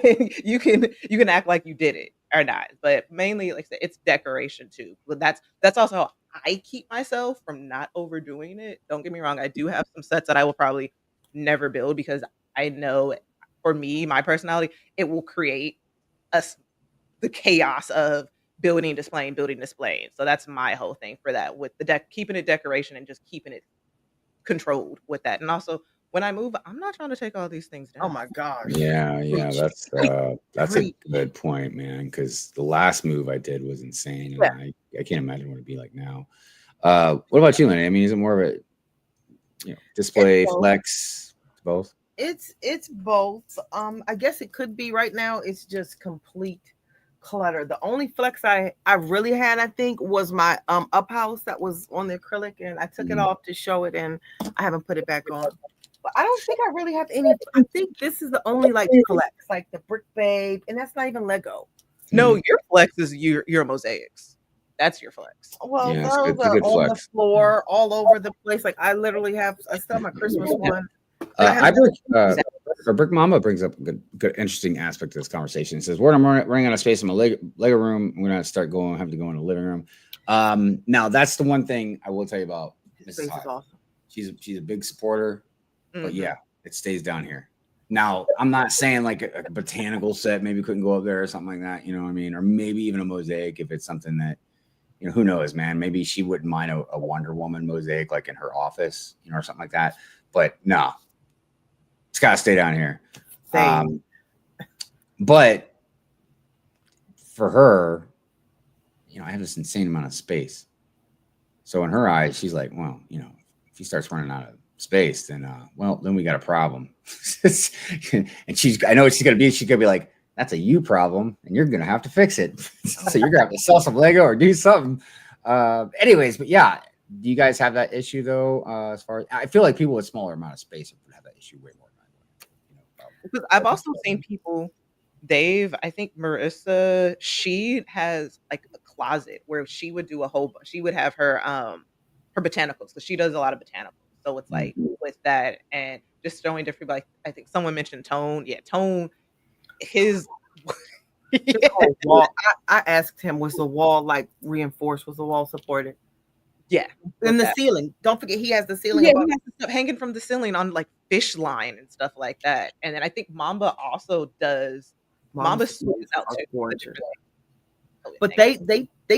And you can act like you did it or not, but mainly, like I said, it's decoration too. But that's also how I keep myself from not overdoing it. Don't get me wrong, I do have some sets that I will probably never build because I know, for me, my personality, it will create the chaos of building, displaying. So that's my whole thing for that, with the keeping it decoration and just keeping it controlled with that. And also, when I move, I'm not trying to take all these things down. Oh my gosh. Yeah, that's a good point, man. Because the last move I did was insane, and I can't imagine what it'd be like now. What about you, Lenny? I mean, is it more of a display flex, both? It's both. I guess it could be right now. It's just complete clutter. The only flex I really had, I think, was my up house that was on the acrylic, and I took it off to show it, and I haven't put it back on. But I don't think I really have any. I think this is the only like flex, like the Brick Babe, and that's not even Lego. No, your flex is your mosaics. That's your flex. Well, those are on the floor, all over the place. Like I literally have. I still have my Christmas one. Brick Mama brings up a good, interesting aspect of this conversation. It says, I'm running out of space in my Lego room. I'm going to have to go in the living room. Now, that's the one thing I will tell you about Mrs. Hive. Awesome. She's a big supporter, but yeah, it stays down here. Now, I'm not saying like a botanical set maybe couldn't go up there or something like that, you know what I mean? Or maybe even a mosaic if it's something that, you know, who knows, man? Maybe she wouldn't mind a Wonder Woman mosaic like in her office, you know, or something like that. But no. It's got to stay down here. But for her, you know, I have this insane amount of space. So in her eyes, she's like, well, you know, if he starts running out of space, then, then we got a problem. And I know what she's going to be. She's going to be like, that's a you problem, and you're going to have to fix it. So you're going to have to sell some Lego or do something. Anyways, but yeah, do you guys have that issue though? As far as I feel like people with smaller amount of space would have that issue way more. Because I've also seen people, Dave, I think Marissa, she has like a closet where she would do she would have her botanicals, because she does a lot of botanicals. So it's like with that, and just showing different, like I think someone mentioned Tone. Yeah, Tone, his wall. I asked him, was the wall like reinforced? Was the wall supported? Yeah. In the that. ceiling. Don't forget he has the ceiling. Yeah, above. he has the stuff hanging from the ceiling on like fish line and stuff like that. And then I think Mamba also does Mamba switches out too. Gorgeous. But they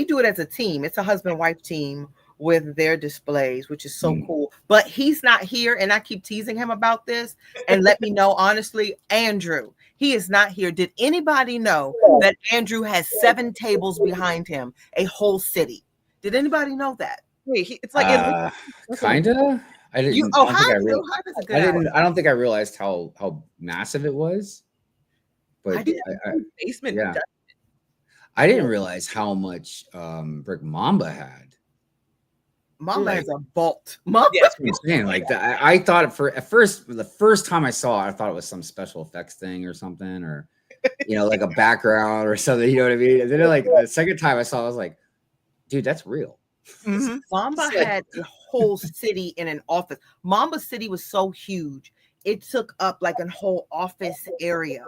do it as a team. It's a husband-wife team with their displays, which is so cool. But he's not here, and I keep teasing him about this. And let me know honestly, Andrew, he is not here. Did anybody know that Andrew has 7 tables behind him, a whole city? Did anybody know that? Wait, it's like kinda. I didn't. I don't think I realized how massive it was. But I didn't basement. Yeah. I didn't realize how much Brick Mamba had. Mamba has a vault. Yes, like that. I thought the first time I saw it, I thought it was some special effects thing or something, or like a background or something. You know what I mean? And then like the second time I saw it, I was like, dude, that's real. Mm-hmm. Mamba had a whole city in an office. Mamba City was so huge, it took up like a whole office area.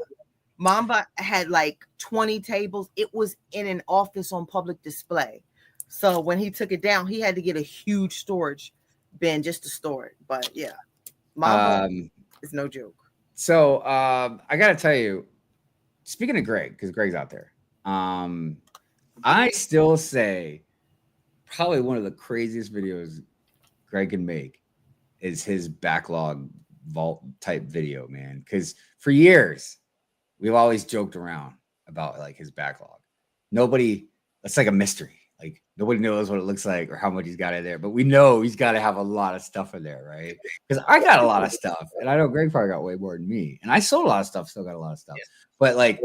Mamba had like 20 tables. It was in an office on public display. So when he took it down, he had to get a huge storage bin just to store it. But yeah, Mamba is no joke. So I got to tell you, speaking of Greg, because Greg's out there, I still say probably one of the craziest videos Greg can make is his backlog vault type video, man. Because for years, we've always joked around about like his backlog. It's like a mystery. Like nobody knows what it looks like or how much he's got in there, but we know he's got to have a lot of stuff in there, right? Because I got a lot of stuff, and I know Greg probably got way more than me. And I sold a lot of stuff, still got a lot of stuff. But like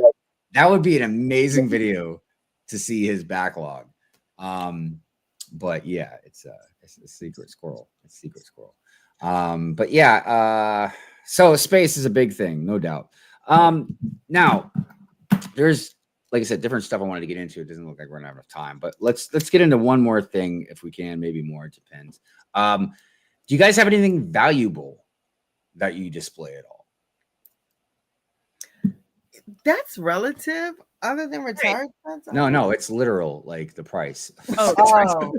that would be an amazing video to see his backlog. But yeah, it's a secret squirrel. It's a secret squirrel. But yeah, so space is a big thing, no doubt. Now there's, like I said, different stuff I wanted to get into. It doesn't look like we're not enough time, but let's get into one more thing if we can, maybe more. It depends. Do you guys have anything valuable that you display at all? That's relative. Other than retired funds? No, it's literal, like the price. Oh.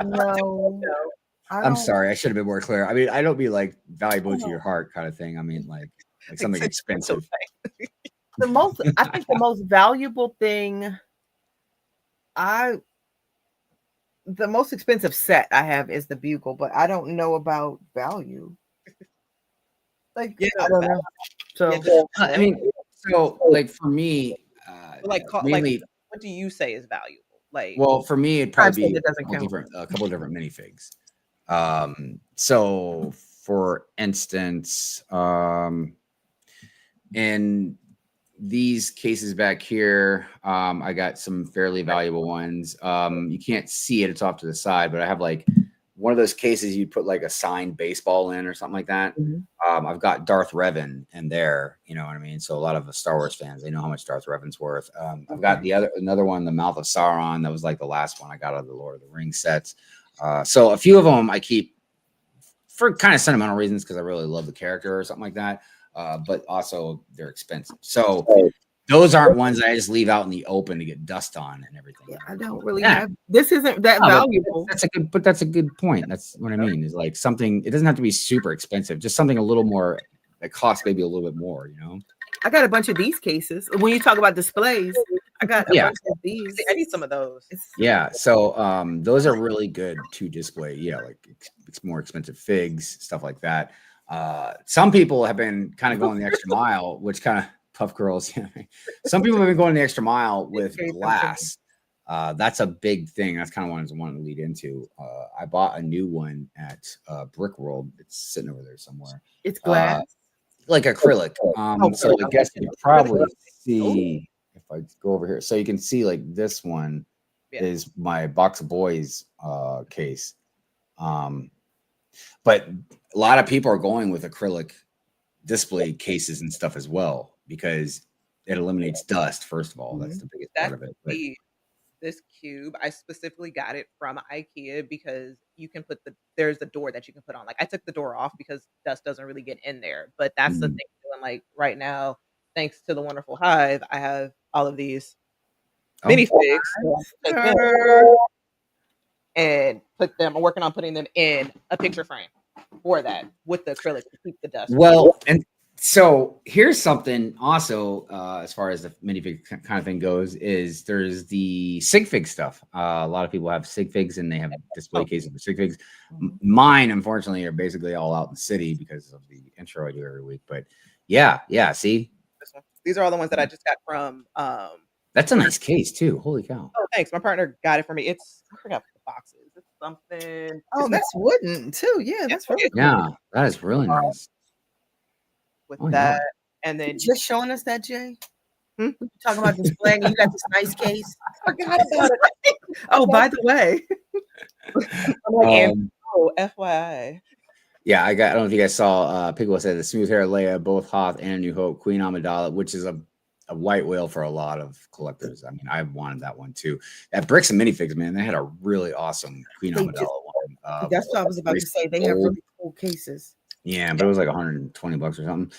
No. I'm sorry, I should have been more clear. I mean, I don't mean like valuable to your heart kind of thing. I mean like something expensive. I think the most valuable thing the most expensive set I have is the bugle, but I don't know about value. Like, I don't know. So I mean, so like for me, mainly, what do you say is valuable? Like, well, for me, it'd probably be a couple different minifigs. So for instance, in these cases back here, I got some fairly valuable ones. You can't see it, it's off to the side, but I have like one of those cases you put like a signed baseball in or something like that. Mm-hmm. I've got Darth Revan in there, you know what I mean? So a lot of the Star Wars fans, they know how much Darth Revan's worth. I've got another one, the Mouth of Sauron. That was like the last one I got out of the Lord of the Rings sets. So a few of them I keep for kind of sentimental reasons because I really love the character or something like that. But also they're expensive. So those aren't ones that I just leave out in the open to get dust on and everything. Yeah, I don't really have. This isn't that valuable. That's a good point. That's what I mean. Is like something. It doesn't have to be super expensive. Just something a little more that costs maybe a little bit more. You know. I got a bunch of these cases. When you talk about displays, I got a bunch of these. I need some of those. Yeah. So those are really good to display. Yeah, like it's more expensive figs, stuff like that. Some people have been kind of going the extra mile, which kind of puff girls. Some people have been going the extra mile with glass. That's a big thing. That's kind of what I wanted to lead into. I bought a new one at Brick World. It's sitting over there somewhere. It's glass, like acrylic. So I guess you probably see if I go over here. So you can see like this one is my Box of Boys case. But a lot of people are going with acrylic display cases and stuff as well because it eliminates dust. First of all, that's the biggest part of it. But this cube, I specifically got it from IKEA because you can put there's a door that you can put on. Like I took the door off because dust doesn't really get in there. But that's the thing. And like right now, thanks to the wonderful Hive, I have all of these minifigs. and I'm working on putting them in a picture frame for that with the acrylic to keep the dust. Well, and so here's something also as far as the minifig kind of thing goes, is there's the sig fig stuff. A lot of people have sig figs and they have display cases for sig figs. Mine, unfortunately, are basically all out in the city because of the intro I do every week. But yeah, see, these are all the ones that I just got from. That's a nice case too. Holy cow! Oh, thanks. My partner got it for me. I forgot the boxes. It's something. Oh, that's wooden too. Yeah, that's really cool. Yeah, that is really nice. With that, and then just showing us that, Jay. We talking about displaying. You got this nice case. I forgot about it. Oh, by the way, I'm like, FYI. Yeah, I don't know if you guys saw. Pickle said the smooth hair Leia, both Hoth and New Hope, Queen Amidala, which is a white whale for a lot of collectors. I mean, I wanted that one too. At Bricks and Minifigs, man, they had a really awesome Queen Amidala one. That's what I was about to say. They have really cool cases. Yeah, but it was like $120 or something.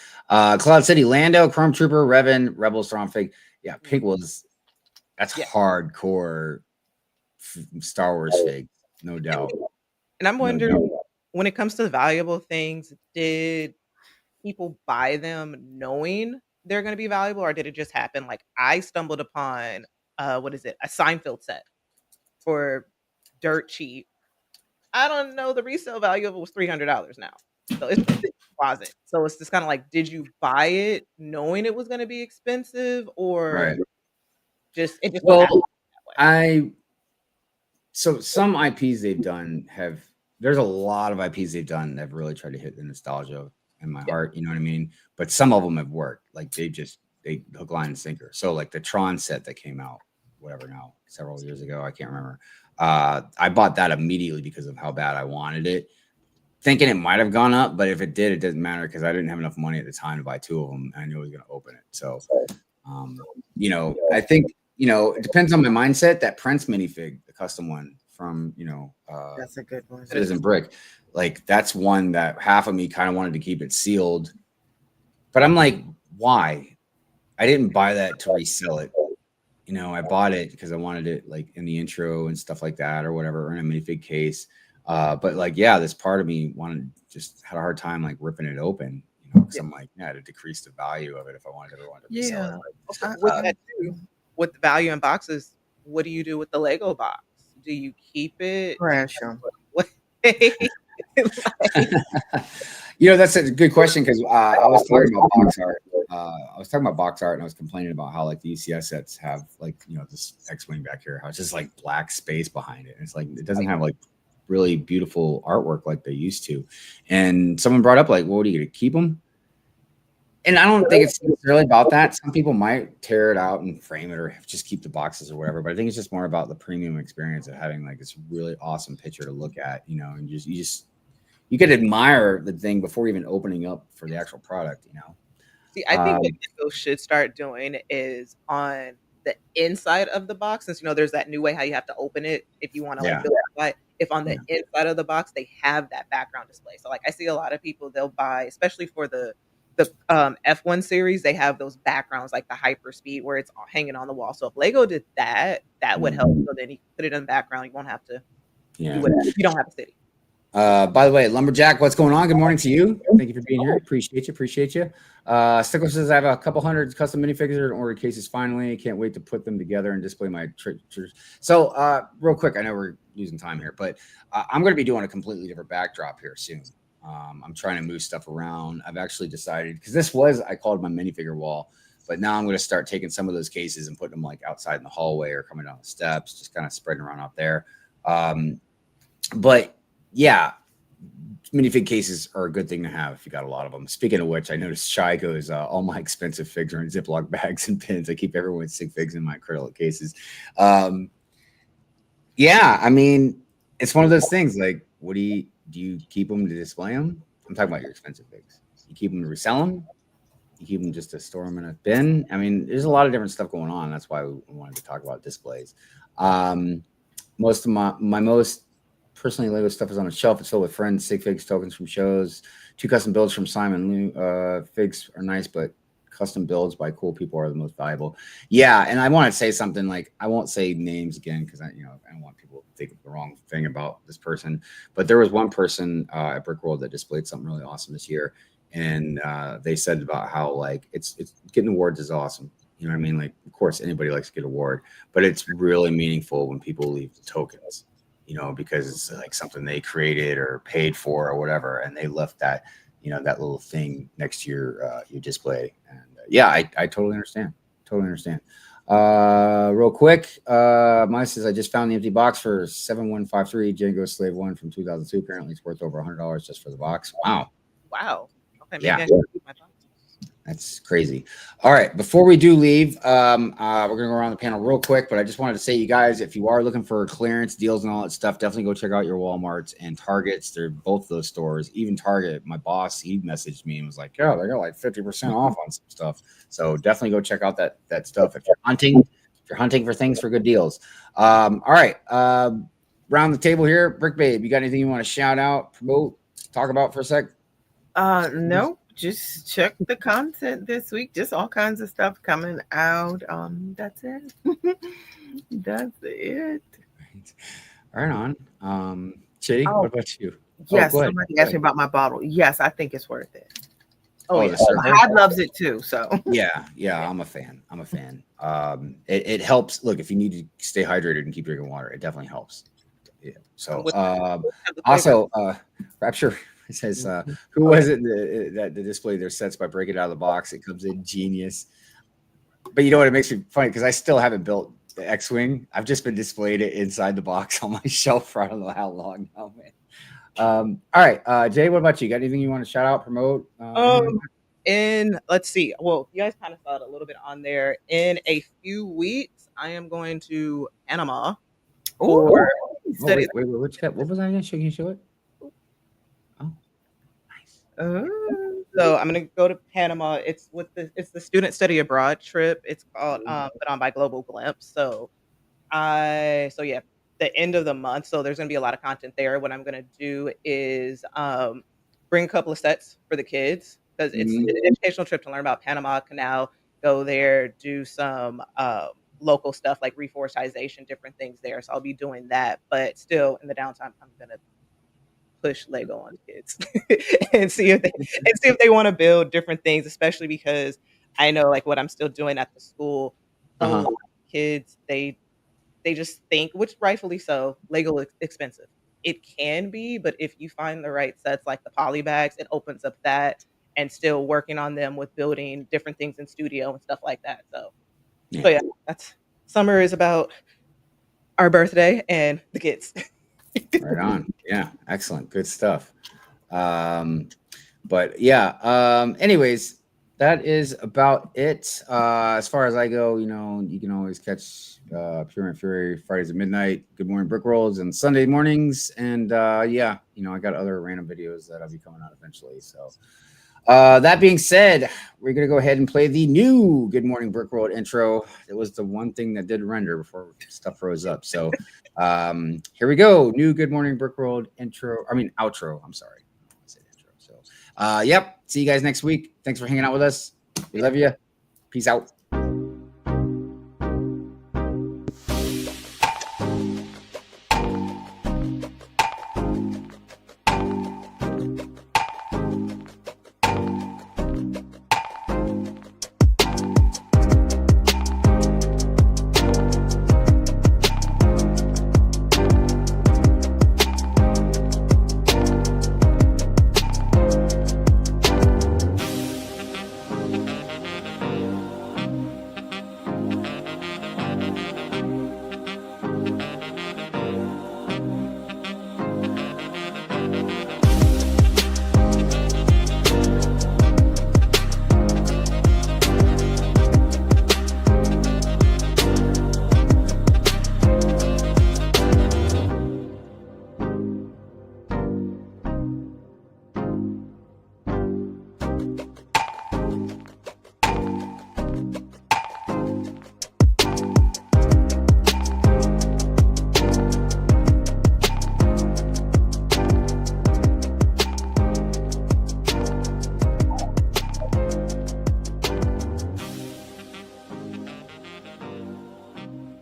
Cloud City, Lando, Chrome Trooper, Revan, Rebel, Storm Fig. Yeah, Pink that's hardcore Star Wars fig, no doubt. And I'm wondering, when it comes to valuable things, did people buy them knowing they're going to be valuable, or did it just happen? Like I stumbled upon, a Seinfeld set for dirt cheap. I don't know. The resale value of it was $300 now. So it's in the closet. So it's just kind of like, did you buy it knowing it was going to be expensive, or just it just well, so some IPs they've done there's a lot of IPs they've done that have really tried to hit the nostalgia in my heart, you know what I mean? But some of them have worked. Like they hook, line, and sinker. So like the Tron set that came out, whatever now, several years ago, I can't remember. I bought that immediately because of how bad I wanted it, thinking it might have gone up, but if it did, it doesn't matter because I didn't have enough money at the time to buy two of them. And I knew I was going to open it. So, I think, it depends on my mindset. That Prince minifig, the custom one from, that's a good one. Citizen Brick. Like that's one that half of me kind of wanted to keep it sealed, but I'm like, why? I didn't buy that to resell it. I bought it because I wanted it like in the intro and stuff like that or whatever, or in a minifig case. But like, this part of me had a hard time like ripping it open, because I'm like, to decrease the value of it if I wanted to resell it. With that too, with the value in boxes, what do you do with the Lego box? Do you keep it? Crash them. That's a good question because I was talking about box art. And I was complaining about how like the ECS sets have like this X-wing back here, how it's just like black space behind it. And it's like it doesn't have like really beautiful artwork like they used to. And someone brought up like, well, what are you gonna keep them? And I don't think it's necessarily about that. Some people might tear it out and frame it or just keep the boxes or whatever. But I think it's just more about the premium experience of having like this really awesome picture to look at, and you could admire the thing before even opening up for the actual product, See, I think what Lego should start doing is on the inside of the box, since there's that new way how you have to open it if you want to like build it. If on the inside of the box they have that background display. So like I see a lot of people, they'll buy, especially for the F1 series, they have those backgrounds like the hyperspeed where it's hanging on the wall. So if Lego did that would help. So then you put it in the background. You won't have to do whatever. You don't have a city. By the way, Lumberjack, what's going on? Good morning to you. Thank you for being here. Appreciate you. Stickler says I have a couple hundred custom minifigures and ordered cases finally. Can't wait to put them together and display my treasures. So real quick, I know we're losing time here, but I'm going to be doing a completely different backdrop here soon. I'm trying to move stuff around. I've actually decided, because I called my minifigure wall, but now I'm going to start taking some of those cases and putting them like outside in the hallway or coming down the steps, just kind of spreading around out there. But yeah, minifig cases are a good thing to have if you got a lot of them. Speaking of which, I noticed Shy goes, all my expensive figs are in Ziploc bags and pins. I keep everyone's sig figs in my acrylic cases. Yeah, I mean, it's one of those things. Like, do you keep them to display them? I'm talking about your expensive figs. You keep them to resell them? You keep them just to store them in a bin? I mean, there's a lot of different stuff going on. That's why we wanted to talk about displays. Most of my most personally Lego stuff is on a shelf. It's filled with friends, sig figs, tokens from shows, 2 custom builds from Simon. Figs are nice, but custom builds by cool people are the most valuable. Yeah, and I want to say something like, I won't say names again because I don't want people to think the wrong thing about this person. But there was one person at Brickworld that displayed something really awesome this year, and they said about how like it's getting awards is awesome. You know what I mean? Like, of course, anybody likes to get an award, but it's really meaningful when people leave the tokens. Because it's like something they created or paid for or whatever, and they left that. That little thing next to your display. And yeah, I totally understand. Totally understand. Real quick, mine says I just found the empty box for 7153 Django Slave 1 from 2002. Apparently it's worth over $100 just for the box. Wow. Okay, yeah. I can keep my box. That's crazy. All right. Before we do leave, we're going to go around the panel real quick, but I just wanted to say, you guys, if you are looking for clearance deals and all that stuff, definitely go check out your Walmarts and Targets. They're both those stores. Even Target, my boss, he messaged me and was like, "Yo, they got like 50% off on some stuff." So definitely go check out that stuff. If you're hunting for things for good deals. All right. Round the table here. Brick Babe, you got anything you want to shout out, promote, talk about for a sec? No. Just check the content this week. Just all kinds of stuff coming out. That's it. That's it. Right on. Chitty, what about you? Yes, somebody asked me about my bottle. Yes, I think it's worth it. Hive loves it too. So yeah, I'm a fan. It helps. Look, if you need to stay hydrated and keep drinking water, it definitely helps. Yeah. So also, Rapture. It says, who was it that displayed their sets by breaking it out of the box? It comes in genius. But you know what? It makes me funny because I still haven't built the X-Wing. I've just been displayed it inside the box on my shelf for I don't know how long now, man. All right. Jay, what about you? Got anything you want to shout out, promote? And let's see. Well, you guys kind of saw it a little bit on there. In a few weeks, I am going to Panama. Wait, what was I going to show? Can you show it? So I'm gonna go to Panama. It's the student study abroad trip. It's called put on by Global Glimpse. So the end of the month. So there's gonna be a lot of content there. What I'm gonna do is bring a couple of sets for the kids because it's an educational trip to learn about Panama Canal. Go there, do some local stuff like reforestation, different things there. So I'll be doing that. But still, in the downtime, I'm gonna push Lego on kids and see if they want to build different things, especially because I know like what I'm still doing at the school. A lot of kids they just think, which rightfully so, Lego is expensive. It can be, but if you find the right sets like the poly bags, it opens up that and still working on them with building different things in studio and stuff like that. So yeah, that's summer is about our birthday and the kids. Right on. Yeah. Excellent. Good stuff. But yeah, anyways, that is about it. As far as I go, you can always catch Pure and Fury Fridays at midnight, Good Morning Brick Rolls, and Sunday mornings. And I got other random videos that I'll be coming out eventually. So that being said, we're going to go ahead and play the new Good Morning Brick Roll intro. It was the one thing that did render before stuff froze up. So here we go. New Good Morning Brick Roll outro. I'm sorry. I said intro. So, yep. See you guys next week. Thanks for hanging out with us. We love you. Peace out.